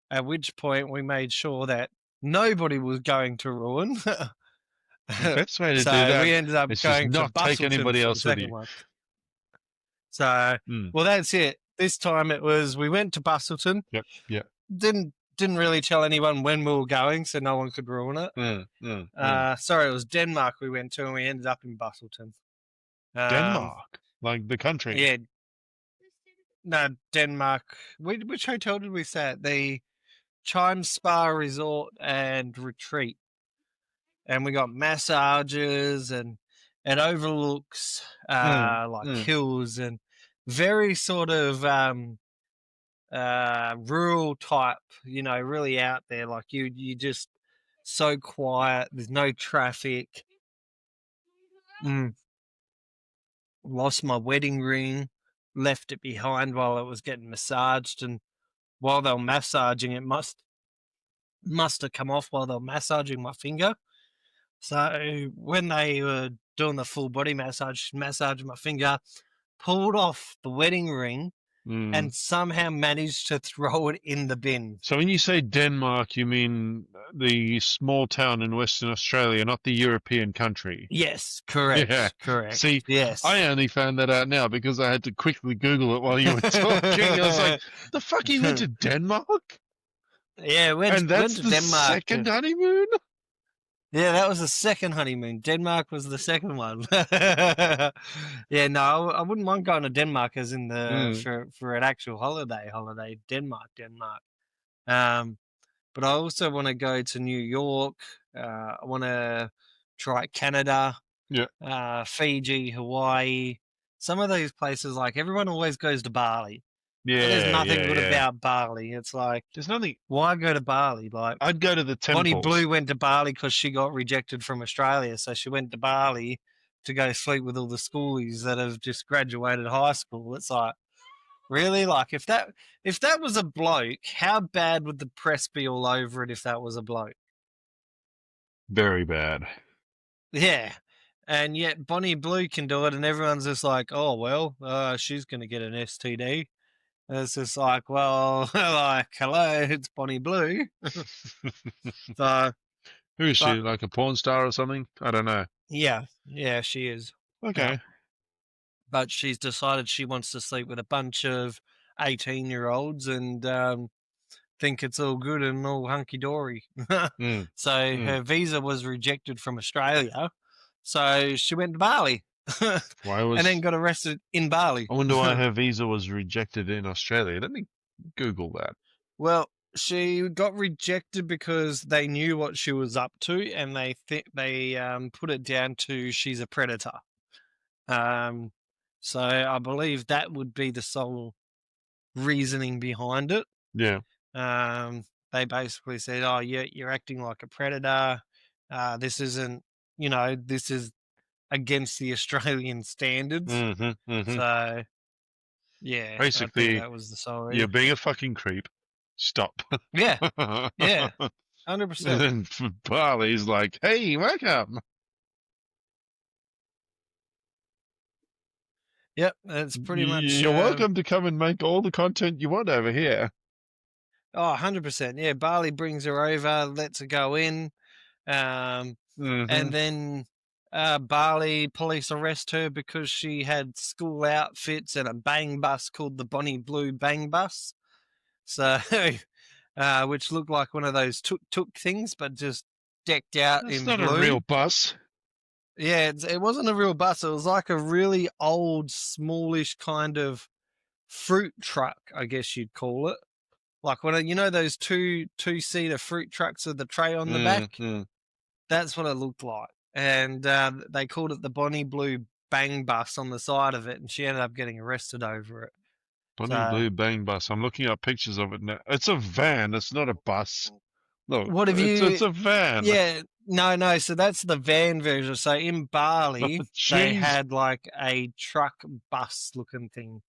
at which point we made sure that nobody was going to ruin. The best way to do So that we ended up is just going to not take Bustleton anybody for the else with second you. one. So, Mm. well, that's it. This time it was we went to Bustleton. Yep. Yep. Didn't really tell anyone when we were going, so no one could ruin it. Sorry, it was Denmark we went to, and we ended up in Bustleton. Denmark, like the country. Yeah. No, Denmark. Which hotel did we stay at? The Chime Spa Resort and Retreat. And we got massages and it overlooks like hills and very sort of rural type, really out there. Like you just so quiet. There's no traffic. Lost my wedding ring, left it behind while it was getting massaged, and while they were massaging it, must have come off while they were massaging my finger. So when they were doing the full body massaging my finger, pulled off the wedding ring and somehow managed to throw it in the bin. So when you say Denmark, you mean the small town in Western Australia, not the European country. Yes, correct. Yeah. Correct. See, yes. I only found that out now because I had to quickly Google it while you were talking. I was like, the fuck, you went to Denmark? Yeah, and that's went to the Denmark. Second honeymoon? Yeah, that was the second honeymoon. Denmark was the second one. Yeah, no, I wouldn't mind going to Denmark as in for an actual holiday. Denmark. But I also want to go to New York. I want to try Canada. Yeah. Fiji, Hawaii. Some of these places, like everyone always goes to Bali. Yeah. But there's nothing good about Bali. It's like there's nothing. Why go to Bali? Like I'd go to the temples. Bonnie Blue went to Bali because she got rejected from Australia, so she went to Bali to go sleep with all the schoolies that have just graduated high school. It's like, Really? Like if that was a bloke, how bad would the press be all over it if that was a bloke? Very bad. Yeah. And yet Bonnie Blue can do it and everyone's just like, "Oh, well, she's going to get an STD." And it's just like, well, like, hello, it's Bonnie Blue. So, Who is she? but Like a porn star or something? I don't know. yeah, she is. Yeah. Okay. But she's decided she wants to sleep with a bunch of 18-year-olds and think it's all good and all hunky dory. Mm, So mm. her visa was rejected from Australia. So she went to Bali Why and then was? got arrested in Bali. I wonder why her visa was rejected in Australia. Let me Google that. Well, she got rejected because they knew what she was up to and they put it down to she's a predator. Um, so I believe that would be the sole reasoning behind it. Yeah. Um, they basically said, "Oh, you're acting like a predator. This isn't, this is against the Australian standards." Mm-hmm. Mm-hmm. So, yeah, I think Basically, that was the sole you're reason. being a fucking creep. Stop. Yeah, yeah, And 100%. then Bali's like, "Hey, welcome. Yep, that's pretty much. You're welcome to come and make all the content you want over here." 100%. Yeah, Bali brings her over, lets her go in, um, Mm-hmm. and then Bali police arrest her because she had school outfits and a bang bus called the Bonnie Blue Bang Bus. So, which looked like one of those tuk things, but just decked out That's in not a blue. real bus. Yeah, it wasn't a real bus. It was like a really old, smallish kind of fruit truck, I guess you'd call it. Like when those two-seater fruit trucks with the tray on the back. Mm-hmm. That's what it looked like, and they called it the Bonnie Blue Bang Bus on the side of it, and she ended up getting arrested over it. Bonnie So, Blue Bang Bus. I'm looking up pictures of it now. It's a van. It's not a bus. Look, what have it's you? a van. Yeah, no. So that's the van version. So in Bali, they Jeez. had like a truck bus looking thing,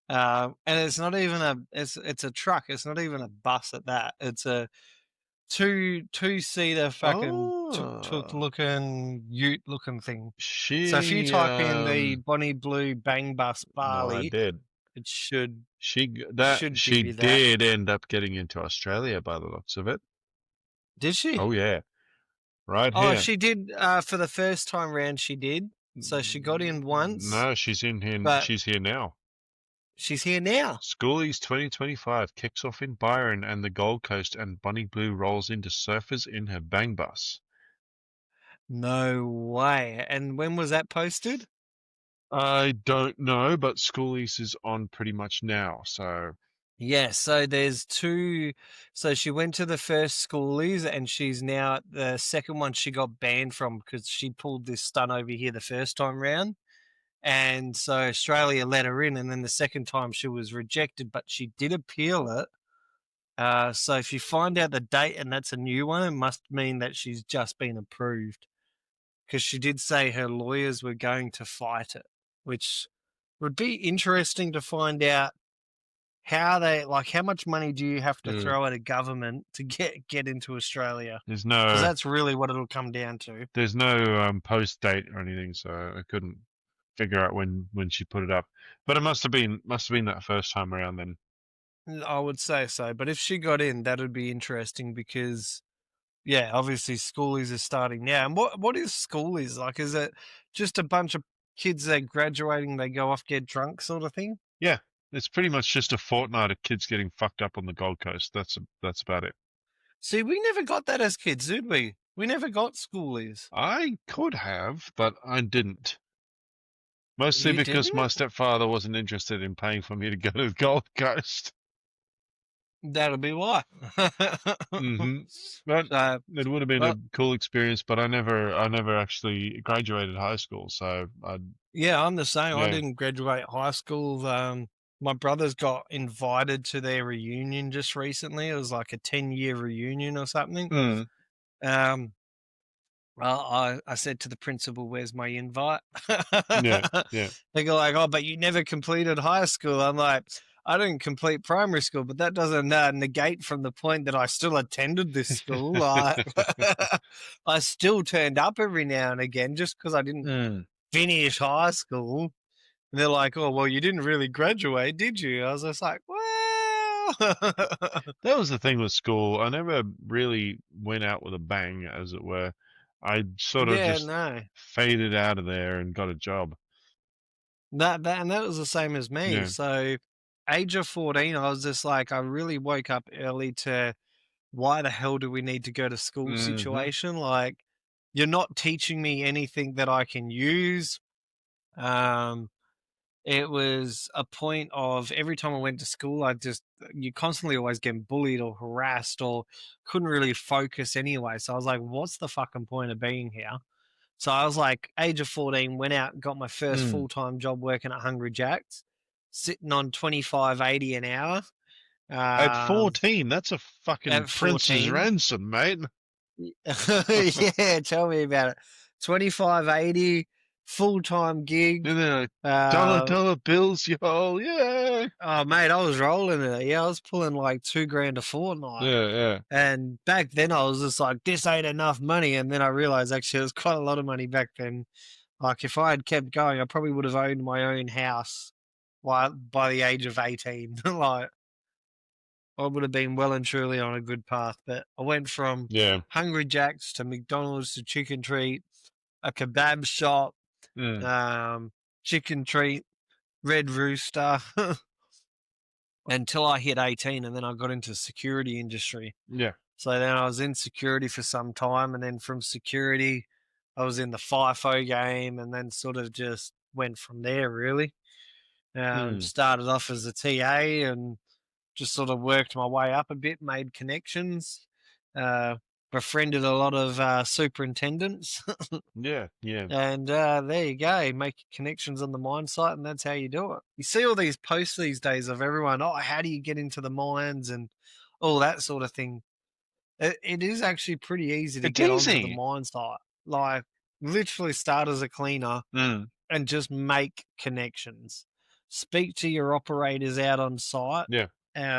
and it's not even it's a truck. It's not even a bus at that. It's a two-seater fucking tuk Oh, looking ute looking thing. So if you she type in the Bonnie Blue Bang Bus no, I Bali, did. it should She give you that. did end up getting into Australia by the looks of it. Did she? Oh yeah, right Oh, here. she did. For the first time round, she did. So she got in once, No, she's in here. but She's here now. she's here now. Schoolies 2025 kicks off in Byron and the Gold Coast, and Bonnie Blue rolls into surfers in her bang bus. No way. And when was that posted? I don't know, but Schoolies is on pretty much now. So Yeah, so there's two. So she went to the first schoolies and she's now at the second one she got banned from because she pulled this stunt over here the first time round. And so Australia let her in, and then the second time she was rejected, but she did appeal it. So if you find out the date and that's a new one, it must mean that she's just been approved because she did say her lawyers were going to fight it, which would be interesting to find out how much money do you have to mm, throw at a government to get into Australia? there's Because no that's really what it'll come down to. there's no post date or anything, so I couldn't figure out when she put it up. But it must have been that first time around then. I would say so, but if she got in, that would be interesting because, yeah, obviously schoolies are starting now. And what is schoolies like? Is it just a bunch of kids that graduating, they go off get drunk sort of thing? Yeah, it's pretty much just a fortnight of kids getting fucked up on the Gold Coast. That's about it. See, we never got that as kids, did we? We never got schoolies. I could have, but I didn't. Mostly You because didn't? my stepfather wasn't interested in paying for me to go to the Gold Coast. That'll be why. Hmm. But So, it would have been a well, cool experience. But I never actually graduated high school, so yeah, I'm the same. I yeah. didn't graduate high school. My brothers got invited to their reunion just recently. It was like a 10-year reunion or something. Mm, Um, well, I said to the principal, "Where's my invite?" yeah, yeah. They go like, "Oh, but you never completed high school." I'm like, I didn't complete primary school, but that doesn't negate from the point that I still attended this school. Like, I still turned up every now and again just because I didn't Mm. finish high school. And they're like, "Oh, well, you didn't really graduate, did you?" I was just like, "Well." That was the thing with school. I never really went out with a bang, as it were. I sort of Yeah, just no. faded out of there and got a job. That was the same as me. Yeah. So, age of 14, I was just like, I really woke up early to why the hell do we need to go to school Hmm. situation? Like, you're not teaching me anything that I can use. Um, it was a point of every time I went to school, you constantly always getting bullied or harassed or couldn't really focus anyway. So I was like, what's the fucking point of being here? So I was like, age of 14, went out and got my first Mm. full time job working at Hungry Jack's, sitting on 25.80 an hour. At Um, 14, that's a fucking at prince's 14. ransom, mate. Yeah, tell me about it. 25.80 full time gig. And then dollar Uh, dollar bills, y'all. Yeah. oh mate, I was rolling it. Yeah, I was pulling like 2 grand a fortnight. Yeah, yeah. And back then I was just like, this ain't enough money. And then I realized actually it was quite a lot of money back then. Like if I had kept going, I probably would have owned my own house by the age of 18. Like I would have been well and truly on a good path. But I went from Yeah. Hungry Jack's to McDonald's to Chicken Treat, a kebab shop, Mm. um, Chicken Treat, Red Rooster, until I hit 18, and then I got into security industry. Yeah. So then I was in security for some time, and then from security, I was in the FIFO game, and then sort of just went from there. Really, Mm. started off as a TA, and just sort of worked my way up a bit, made connections, uh, befriended a lot of superintendents, Yeah, yeah. and there you go, make connections on the mine site, and that's how you do it. You see all these posts these days of everyone, oh, how do you get into the mines and all that sort of thing. It is actually pretty easy to It's get onto the easy. mine site. Like, literally start as a cleaner Mm. and just make connections. Speak to your operators out on site Yeah.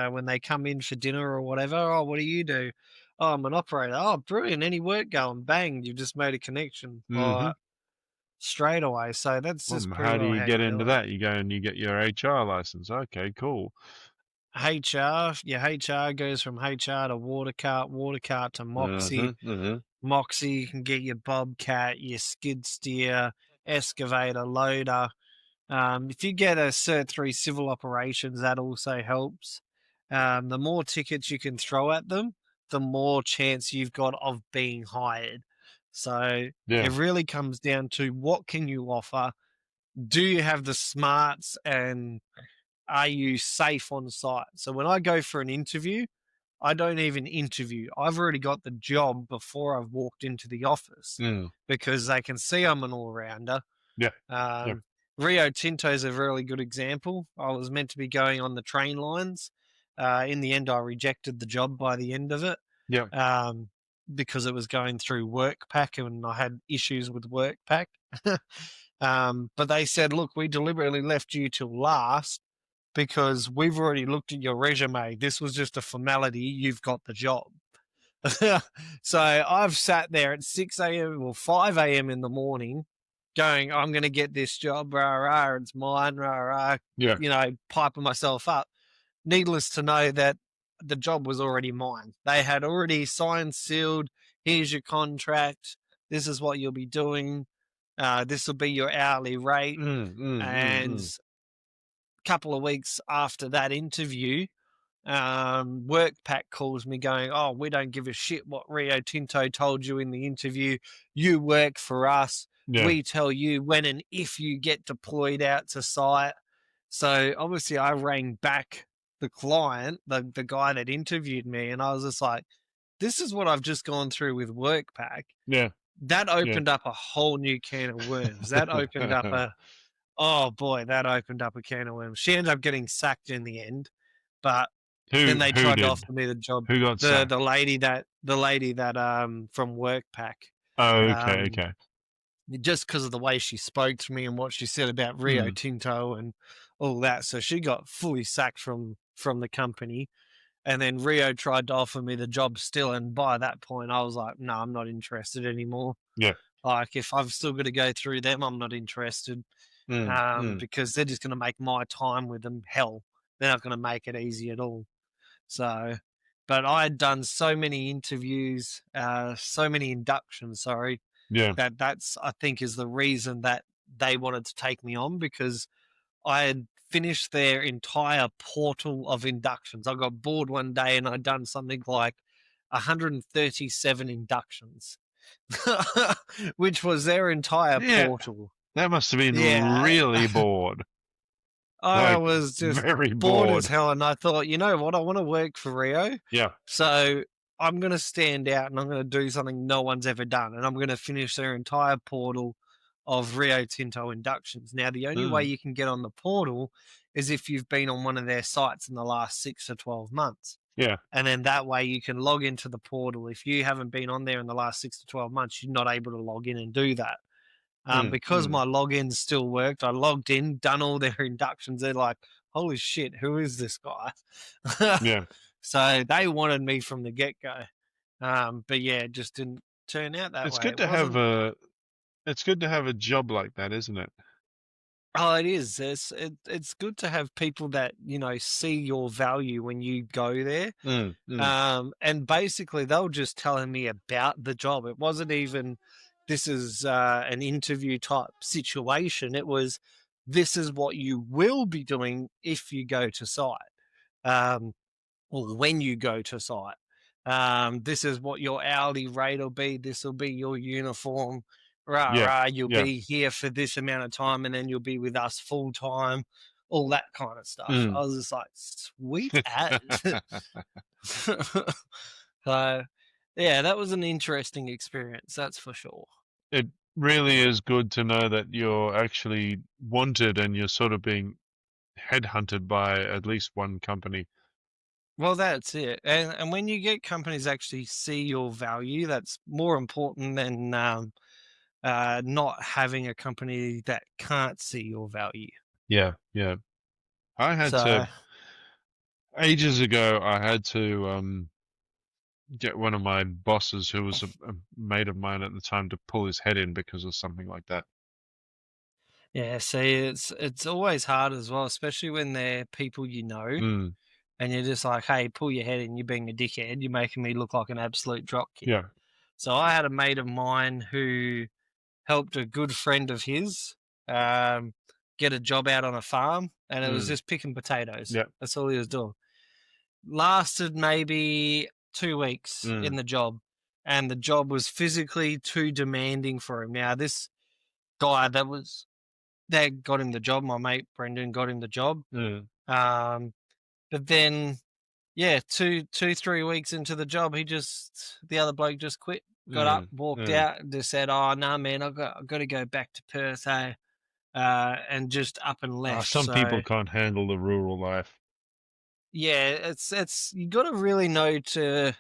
when they come in for dinner or whatever. Oh, what do you do? Oh, I'm an operator. Oh, brilliant. Any work going? Bang, you've just made a connection Mm-hmm. straight away. So that's just pretty How do well you how get you do into it. that? You go and you get your HR license. Okay, cool. Your HR goes from HR to water cart to Moxie. Mm-hmm. Mm-hmm. Moxie, you can get your Bobcat, your skid steer, excavator, loader. If you get a Cert 3 civil operations, that also helps. The more tickets you can throw at them, the more chance you've got of being hired. So Yeah. it really comes down to what can you offer? Do you have the smarts and are you safe on site? So when I go for an interview, I don't even interview. I've already got the job before I've walked into the office Mm. because they can see I'm an all rounder. Yeah. Yeah. Um, Rio Tinto is a really good example. I was meant to be going on the train lines. In the end, I rejected the job by the end of it Yeah. um, because it was going through WorkPack and I had issues with WorkPack. But they said, look, we deliberately left you till last because we've already looked at your resume. This was just a formality. You've got the job. So I've sat there at 6 a.m. or 5 a.m. in the morning going, I'm going to get this job, rah, rah, it's mine, rah, rah, Yeah. piping myself up. Needless to know that the job was already mine. They had already signed, sealed, here's your contract, this is what you'll be doing, this will be your hourly rate. Mm, mm, mm, And mm. a couple of weeks after that interview, WorkPack calls me going, oh, we don't give a shit what Rio Tinto told you in the interview. You work for us. Yeah. We tell you when and if you get deployed out to site. So obviously I rang back the client, the guy that interviewed me, and I was just like, this is what I've just gone through with WorkPack. Yeah. That Yeah. opened up a whole new can of worms. That opened up oh boy, that opened up a can of worms. She ended up getting sacked in the end, but then they Who tried to did? offer me the job. Who got The sacked? lady that from WorkPack. Oh, okay, Um, okay. just because of the way she spoke to me and what she said about Rio Mm. Tinto and all that. So she got fully sacked from the company. And then Rio tried to offer me the job still. And by that point, I was like, no, I'm not interested anymore. Yeah. Like, if I've still got to go through them, I'm not interested, Mm. Mm. because they're just going to make my time with them hell. They're not going to make it easy at all. So, but I had done so many interviews, so many inductions, sorry, Yeah. that's, I think, is the reason that they wanted to take me on, because I had finished their entire portal of inductions. I got bored one day and I'd done something like 137 inductions, which was their entire Yeah. portal. That must have been Yeah, really bored. I Like was just very bored as bored. hell, and I thought, you know what, I want to work for Rio, Yeah. so I'm going to stand out and I'm going to do something no one's ever done, and I'm going to finish their entire portal of Rio Tinto inductions. Now, the only way Mm. you can get on the portal is if you've been on one of their sites in the last 6 to 12 months. Yeah. And then that way you can log into the portal. If you haven't been on there in the last 6 to 12 months, you're not able to log in and do that. Mm. Because Mm. my login still worked, I logged in, done all their inductions. They're like, holy shit, who is this guy? Yeah. So they wanted me from the get go. But yeah, it just didn't turn out that It's way. good It to have wasn't. a job like that, isn't it? Oh, it is. It's good to have people that, see your value when you go there. Mm. Mm. And basically, they were just telling me about the job. It wasn't even, this is an interview type situation. It was, this is what you will be doing if you go to site, um, or when you go to site. This is what your hourly rate will be. This will be your uniform. Rah, Yeah. rah, you'll Yeah. be here for this amount of time and then you'll be with us full time, all that kind of stuff. Mm. I was just like, sweet as. So, yeah, that was an interesting experience, that's for sure. It really is good to know that you're actually wanted and you're sort of being headhunted by at least one company. Well, that's it. And when you get companies actually see your value, that's more important than not having a company that can't see your value. Yeah. Yeah. I had So, to ages ago. I had to get one of my bosses, who was a mate of mine at the time, to pull his head in because of something like that. yeah, see, it's always hard as well, especially when they're people you know, Mm. and you're just like, hey, pull your head in, you're being a dickhead, you're making me look like an absolute dropkick. Yeah. So I had a mate of mine who helped a good friend of his um, get a job out on a farm, and it was Mm. just picking potatoes. Yeah. That's all he was doing. Lasted maybe 2 weeks in Mm. the job, and the job was physically too demanding for him. Now, this guy that got him the job, my mate Brendan got him the job. Mm. Um, but then, yeah, 3 weeks into the job, the other bloke just quit, got up, Mm. walked Mm. out, and just said, "Oh no, man, I've got to go back to Perth, and just up and left." Some people So can't handle the rural life. yeah, it's you got to really know to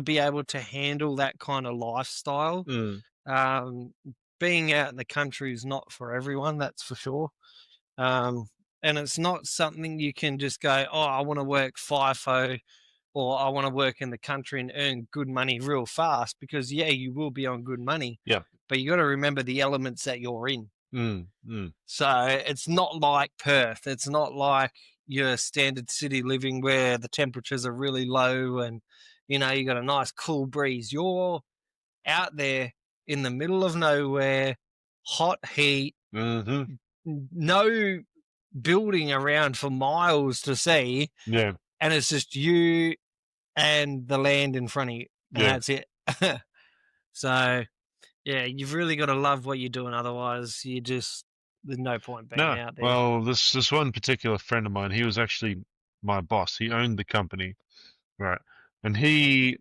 be able to handle that kind of lifestyle. Mm. Um, Being out in the country is not for everyone, that's for sure. Um, and it's not something you can just go, oh, I want to work FIFO, or I want to work in the country and earn good money real fast, because yeah, you will be on good money, Yeah. but you got to remember the elements that you're in. Mm. Mm. So it's not like Perth. It's not like your standard city living where the temperatures are really low and you got a nice cool breeze. You're out there in the middle of nowhere, hot heat, Mm-hmm. no building around for miles to see, Yeah. and it's just you and the land in front of you, and Yeah. that's it. So yeah, you've really got to love what you're doing, otherwise there's no point being No. out there. Well, this one particular friend of mine, he was actually my boss. He owned the company, right? And he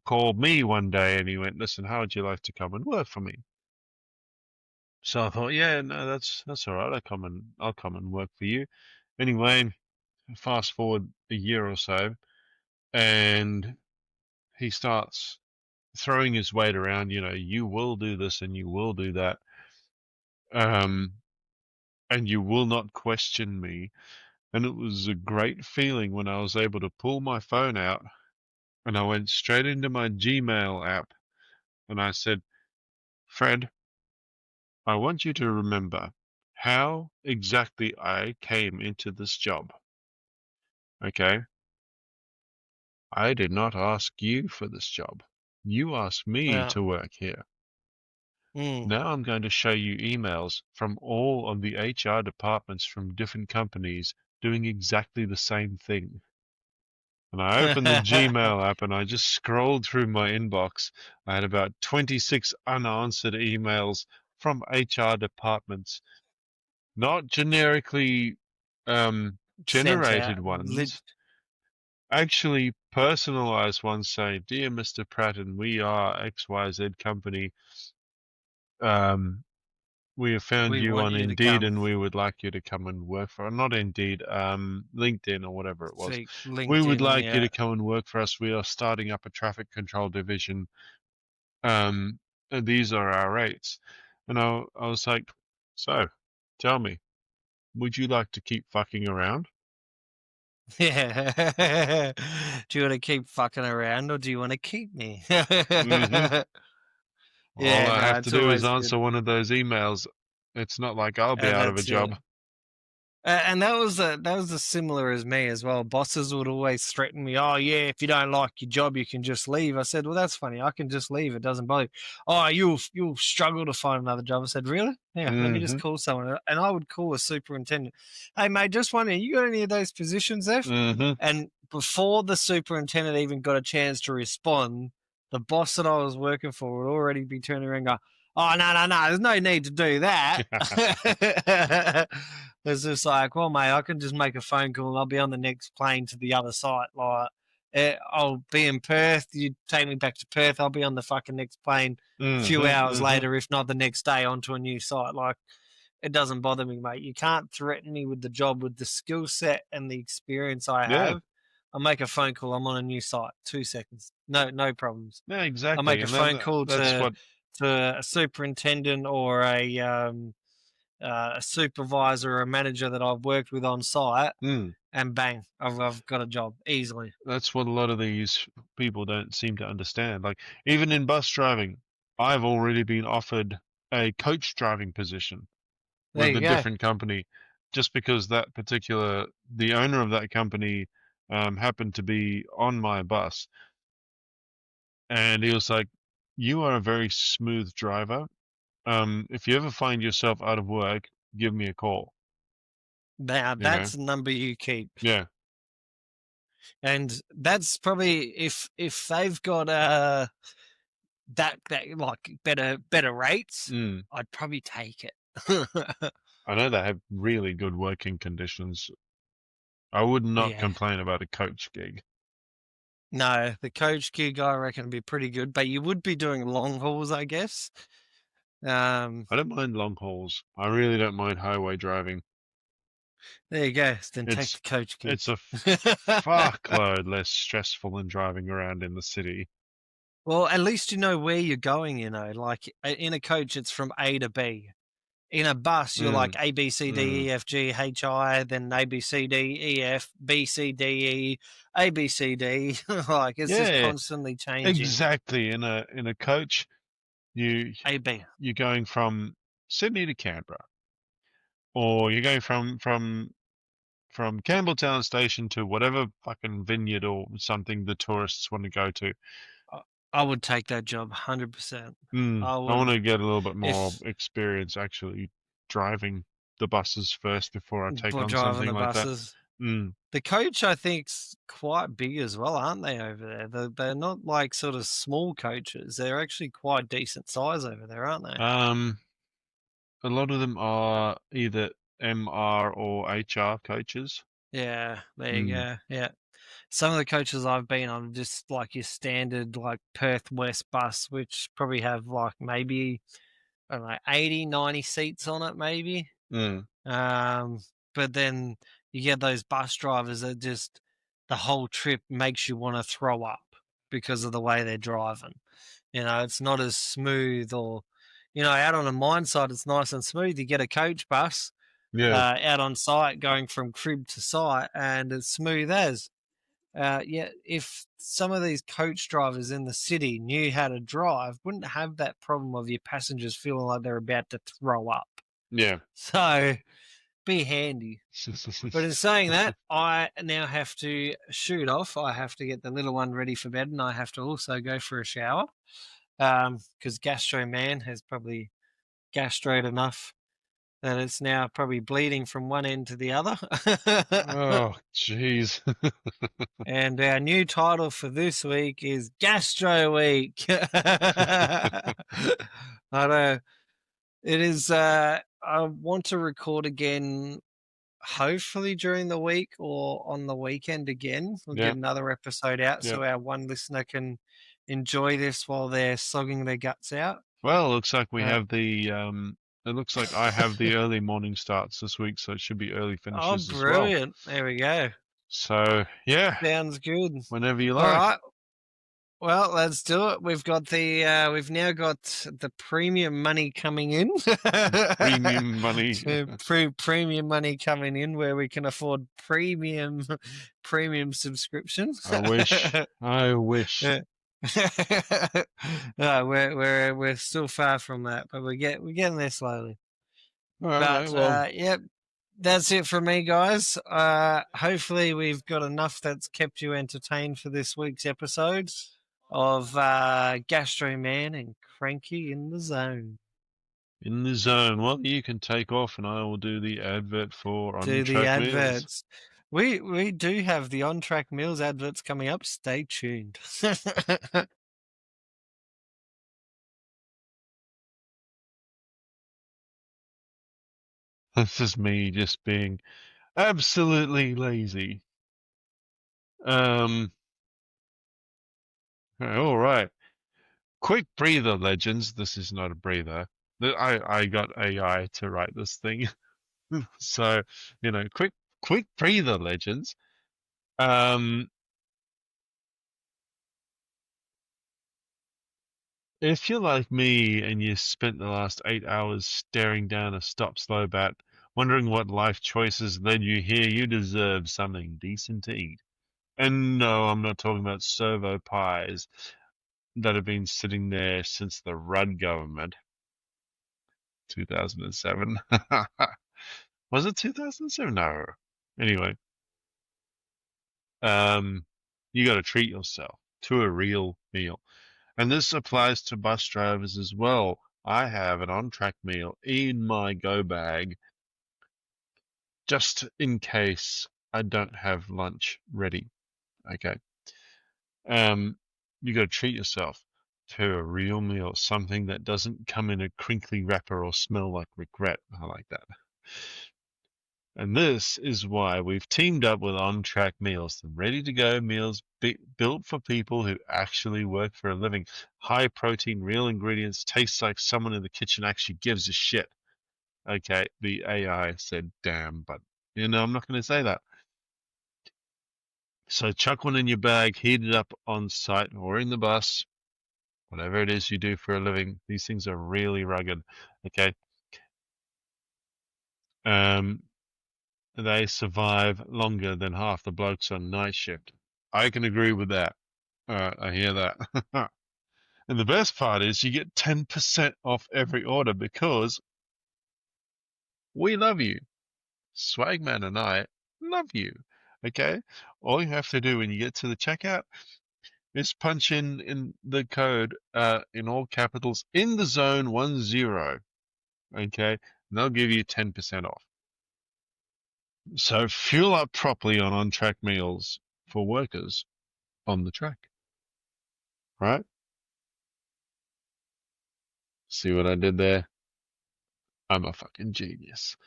called me one day and he went, "Listen, how would you like to come and work for me?" So I thought, yeah, no, that's all right. I'll come and work for you. Anyway, fast forward a year or so, and he starts throwing his weight around. You will do this and you will do that. um, and you will not question me. And it was a great feeling when I was able to pull my phone out and I went straight into my Gmail app and I said, Fred, I want you to remember how exactly I came into this job. Okay? I did not ask you for this job. You asked me Yeah. to work here. Mm. Now I'm going to show you emails from all of the HR departments from different companies doing exactly the same thing. And I opened the Gmail app and I just scrolled through my inbox. I had about 26 unanswered emails from HR departments, not generically Sent out. generated ones, actually personalized ones saying, Dear Mr. Pratton, we are XYZ company. Um, we have found We you want on you to Indeed come. and we would like you to come and work for, not Indeed, LinkedIn or whatever it was. See We would LinkedIn, like you yeah. to come and work for us. We are starting up a traffic control division. And these are our rates. And I was like, so tell me, would you like to keep fucking around? Yeah. Do you want to keep fucking around or do you want to keep me? Hmm. All Yeah, I no, have to it's do is always answer good. one of those emails. It's not like I'll be out of a That's it. job. And that was a similar as me as well. Bosses would always threaten me. Oh yeah, if you don't like your job, you can just leave. I said, well, that's funny. I can just leave. It doesn't bother you. Oh, you'll struggle to find another job. I said, really? Yeah, let me just Hmm. call someone. And I would call a superintendent. Hey mate, just wondering, you got any of those positions left? Hmm. And before the superintendent even got a chance to respond, the boss that I was working for would already be turning around and go, oh no, there's no need to do that. It's just like, well, mate, I can just make a phone call and I'll be on the next plane to the other site. Like, I'll be in Perth. You take me back to Perth. I'll be on the fucking next plane a few hours Hmm. later, if not the next day, onto a new site. Like, it doesn't bother me, mate. You can't threaten me with the job with the skill set and the experience I Yeah, have. I'll make a phone call. I'm on a new site. 2 seconds. No problems. yeah, I'll exactly. make a And phone call that's what. to a superintendent or a supervisor or a manager that I've worked with on site, Mm, and bang, I've got a job easily. that's what a lot of these people don't seem to understand. Like even in bus driving, I've already been offered a coach driving position There with you a go. different company, just because the owner of that company, happened to be on my bus, and he was like, "You are a very smooth driver. If you ever find yourself out of work, give me a call." Now You know? that's the number you keep, Yeah. and that's probably if they've got that like better rates, Mm. I'd probably take it. I know they have really good working conditions. I would not Yeah. complain about a coach gig. No, the coach gig I reckon would be pretty good, but you would be doing long hauls, I guess. Um, I don't mind long hauls. I really don't mind highway driving. there you go. Then take It's the coach gig. it's a fuckload less stressful than driving around in the city. Well, at least you know where you're going, like in a coach, it's from A to B. In a bus, you're like Mm, A, B, C, D, mm. E, F, G, H, I, then A, B, C, D, E, F, B, C, D, E, A, B, C, D. Like it's just Yeah, constantly changing. exactly. In a coach, you A, B. you're going from Sydney to Canberra, or you're going from Campbelltown station to whatever fucking vineyard or something the tourists want to go to. I I would take that job 100%. Mm, I I want would, to get a little bit more if experience actually driving the buses first before I take on driving something the like that. buses. Mm. The coach, I think's quite big as well, aren't they, over there? They're not like sort of small coaches. They're actually quite decent size over there, aren't they? Um, a lot of them are either MR or HR coaches. Yeah, there you Mm. go. Yeah. Some of the coaches I've been on are just like your standard like Perth West bus, which probably have like maybe, I don't know, 80, 90 seats on it, maybe. Mm. Um, but then you get those bus drivers that just the whole trip makes you want to throw up because of the way they're driving. It's not as smooth or out on a mine site, it's nice and smooth. You get a coach bus Yeah. out on site going from crib to site, and it's smooth as. Yet, if some of these coach drivers in the city knew how to drive, wouldn't have that problem of your passengers feeling like they're about to throw up. Yeah. So, be handy. But in saying that, I now have to shoot off. I have to get the little one ready for bed, and I have to also go for a shower because Gastro Man has probably gastroed enough that it's now probably bleeding from one end to the other. Oh, jeez. And our new title for this week is Gastro Week. I know. It is, I want to record again, hopefully during the week or on the weekend again. We'll Yeah. get another episode out Yeah. so our one listener can enjoy this while they're slogging their guts out. Well, it looks like we Uh, have the it looks like I have the early morning starts this week, so it should be early Oh, finishes as well. brilliant. There we go. So yeah, Sounds good. whenever you All like. right. Well, let's do it. We've now got the premium money coming in. Premium money. Premium money coming in where we can afford premium subscriptions. I wish. I wish. No, we're still far from that, but we're getting there slowly. All right, But well, yep, that's it from me, guys. Hopefully we've got enough that's kept you entertained for this week's episode of Gastro Man and Cranky in the Zone. in the zone. Well, you can take off, and I will do the advert for Do the on-track meals. adverts. We do have the on-track meals adverts coming up. Stay tuned. This is me just being absolutely lazy. All right. Quick breather, legends. This is not a breather. I got AI to write this thing. So, quick breather, legends. If you're like me and you spent the last 8 hours staring down a stop slow bat, wondering what life choices led you here, you deserve something decent to eat. And no, I'm not talking about servo pies that have been sitting there since the Rudd government. 2007. Was it 2007? No. Anyway, you got to treat yourself to a real meal. And this applies to bus drivers as well. I have an on-track meal in my go bag just in case I don't have lunch ready. Okay. You got to treat yourself to a real meal, something that doesn't come in a crinkly wrapper or smell like regret. I like that. And this is why we've teamed up with On Track Meals, the ready-to-go meals built for people who actually work for a living. High protein, real ingredients, tastes like someone in the kitchen actually gives a shit. Okay, the AI said damn, but I'm not going to say that. So chuck one in your bag, heat it up on site or in the bus, whatever it is you do for a living. These things are really rugged. Okay. They survive longer than half the blokes on night shift. I can agree with that. I hear that. And the best part is you get 10% off every order because we love you. Swagman and I love you. Okay? All you have to do when you get to the checkout is punch in the code in all capitals in the zone 10. Okay? And they'll give you 10% off. So fuel up properly on track meals for workers on the track. Right? See what I did there? I'm a fucking genius.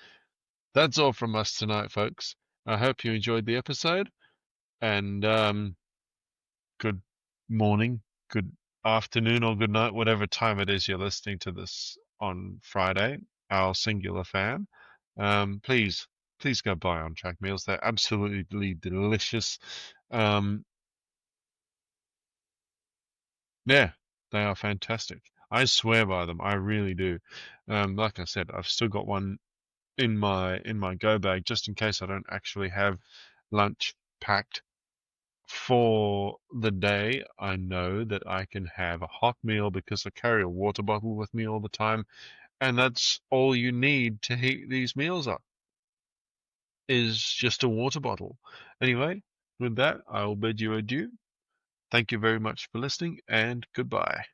That's all from us tonight, folks. I hope you enjoyed the episode. And good morning, good afternoon, or good night, whatever time it is you're listening to this on Friday, our singular fan. Please go buy On Track Meals. They're absolutely delicious. Yeah, they are fantastic. I swear by them. I really do. Like I said, I've still got one in my go bag just in case I don't actually have lunch packed for the day. I know that I can have a hot meal because I carry a water bottle with me all the time, and that's all you need to heat these meals up is just a water bottle. Anyway, with that, I will bid you adieu. Thank you very much for listening, and goodbye.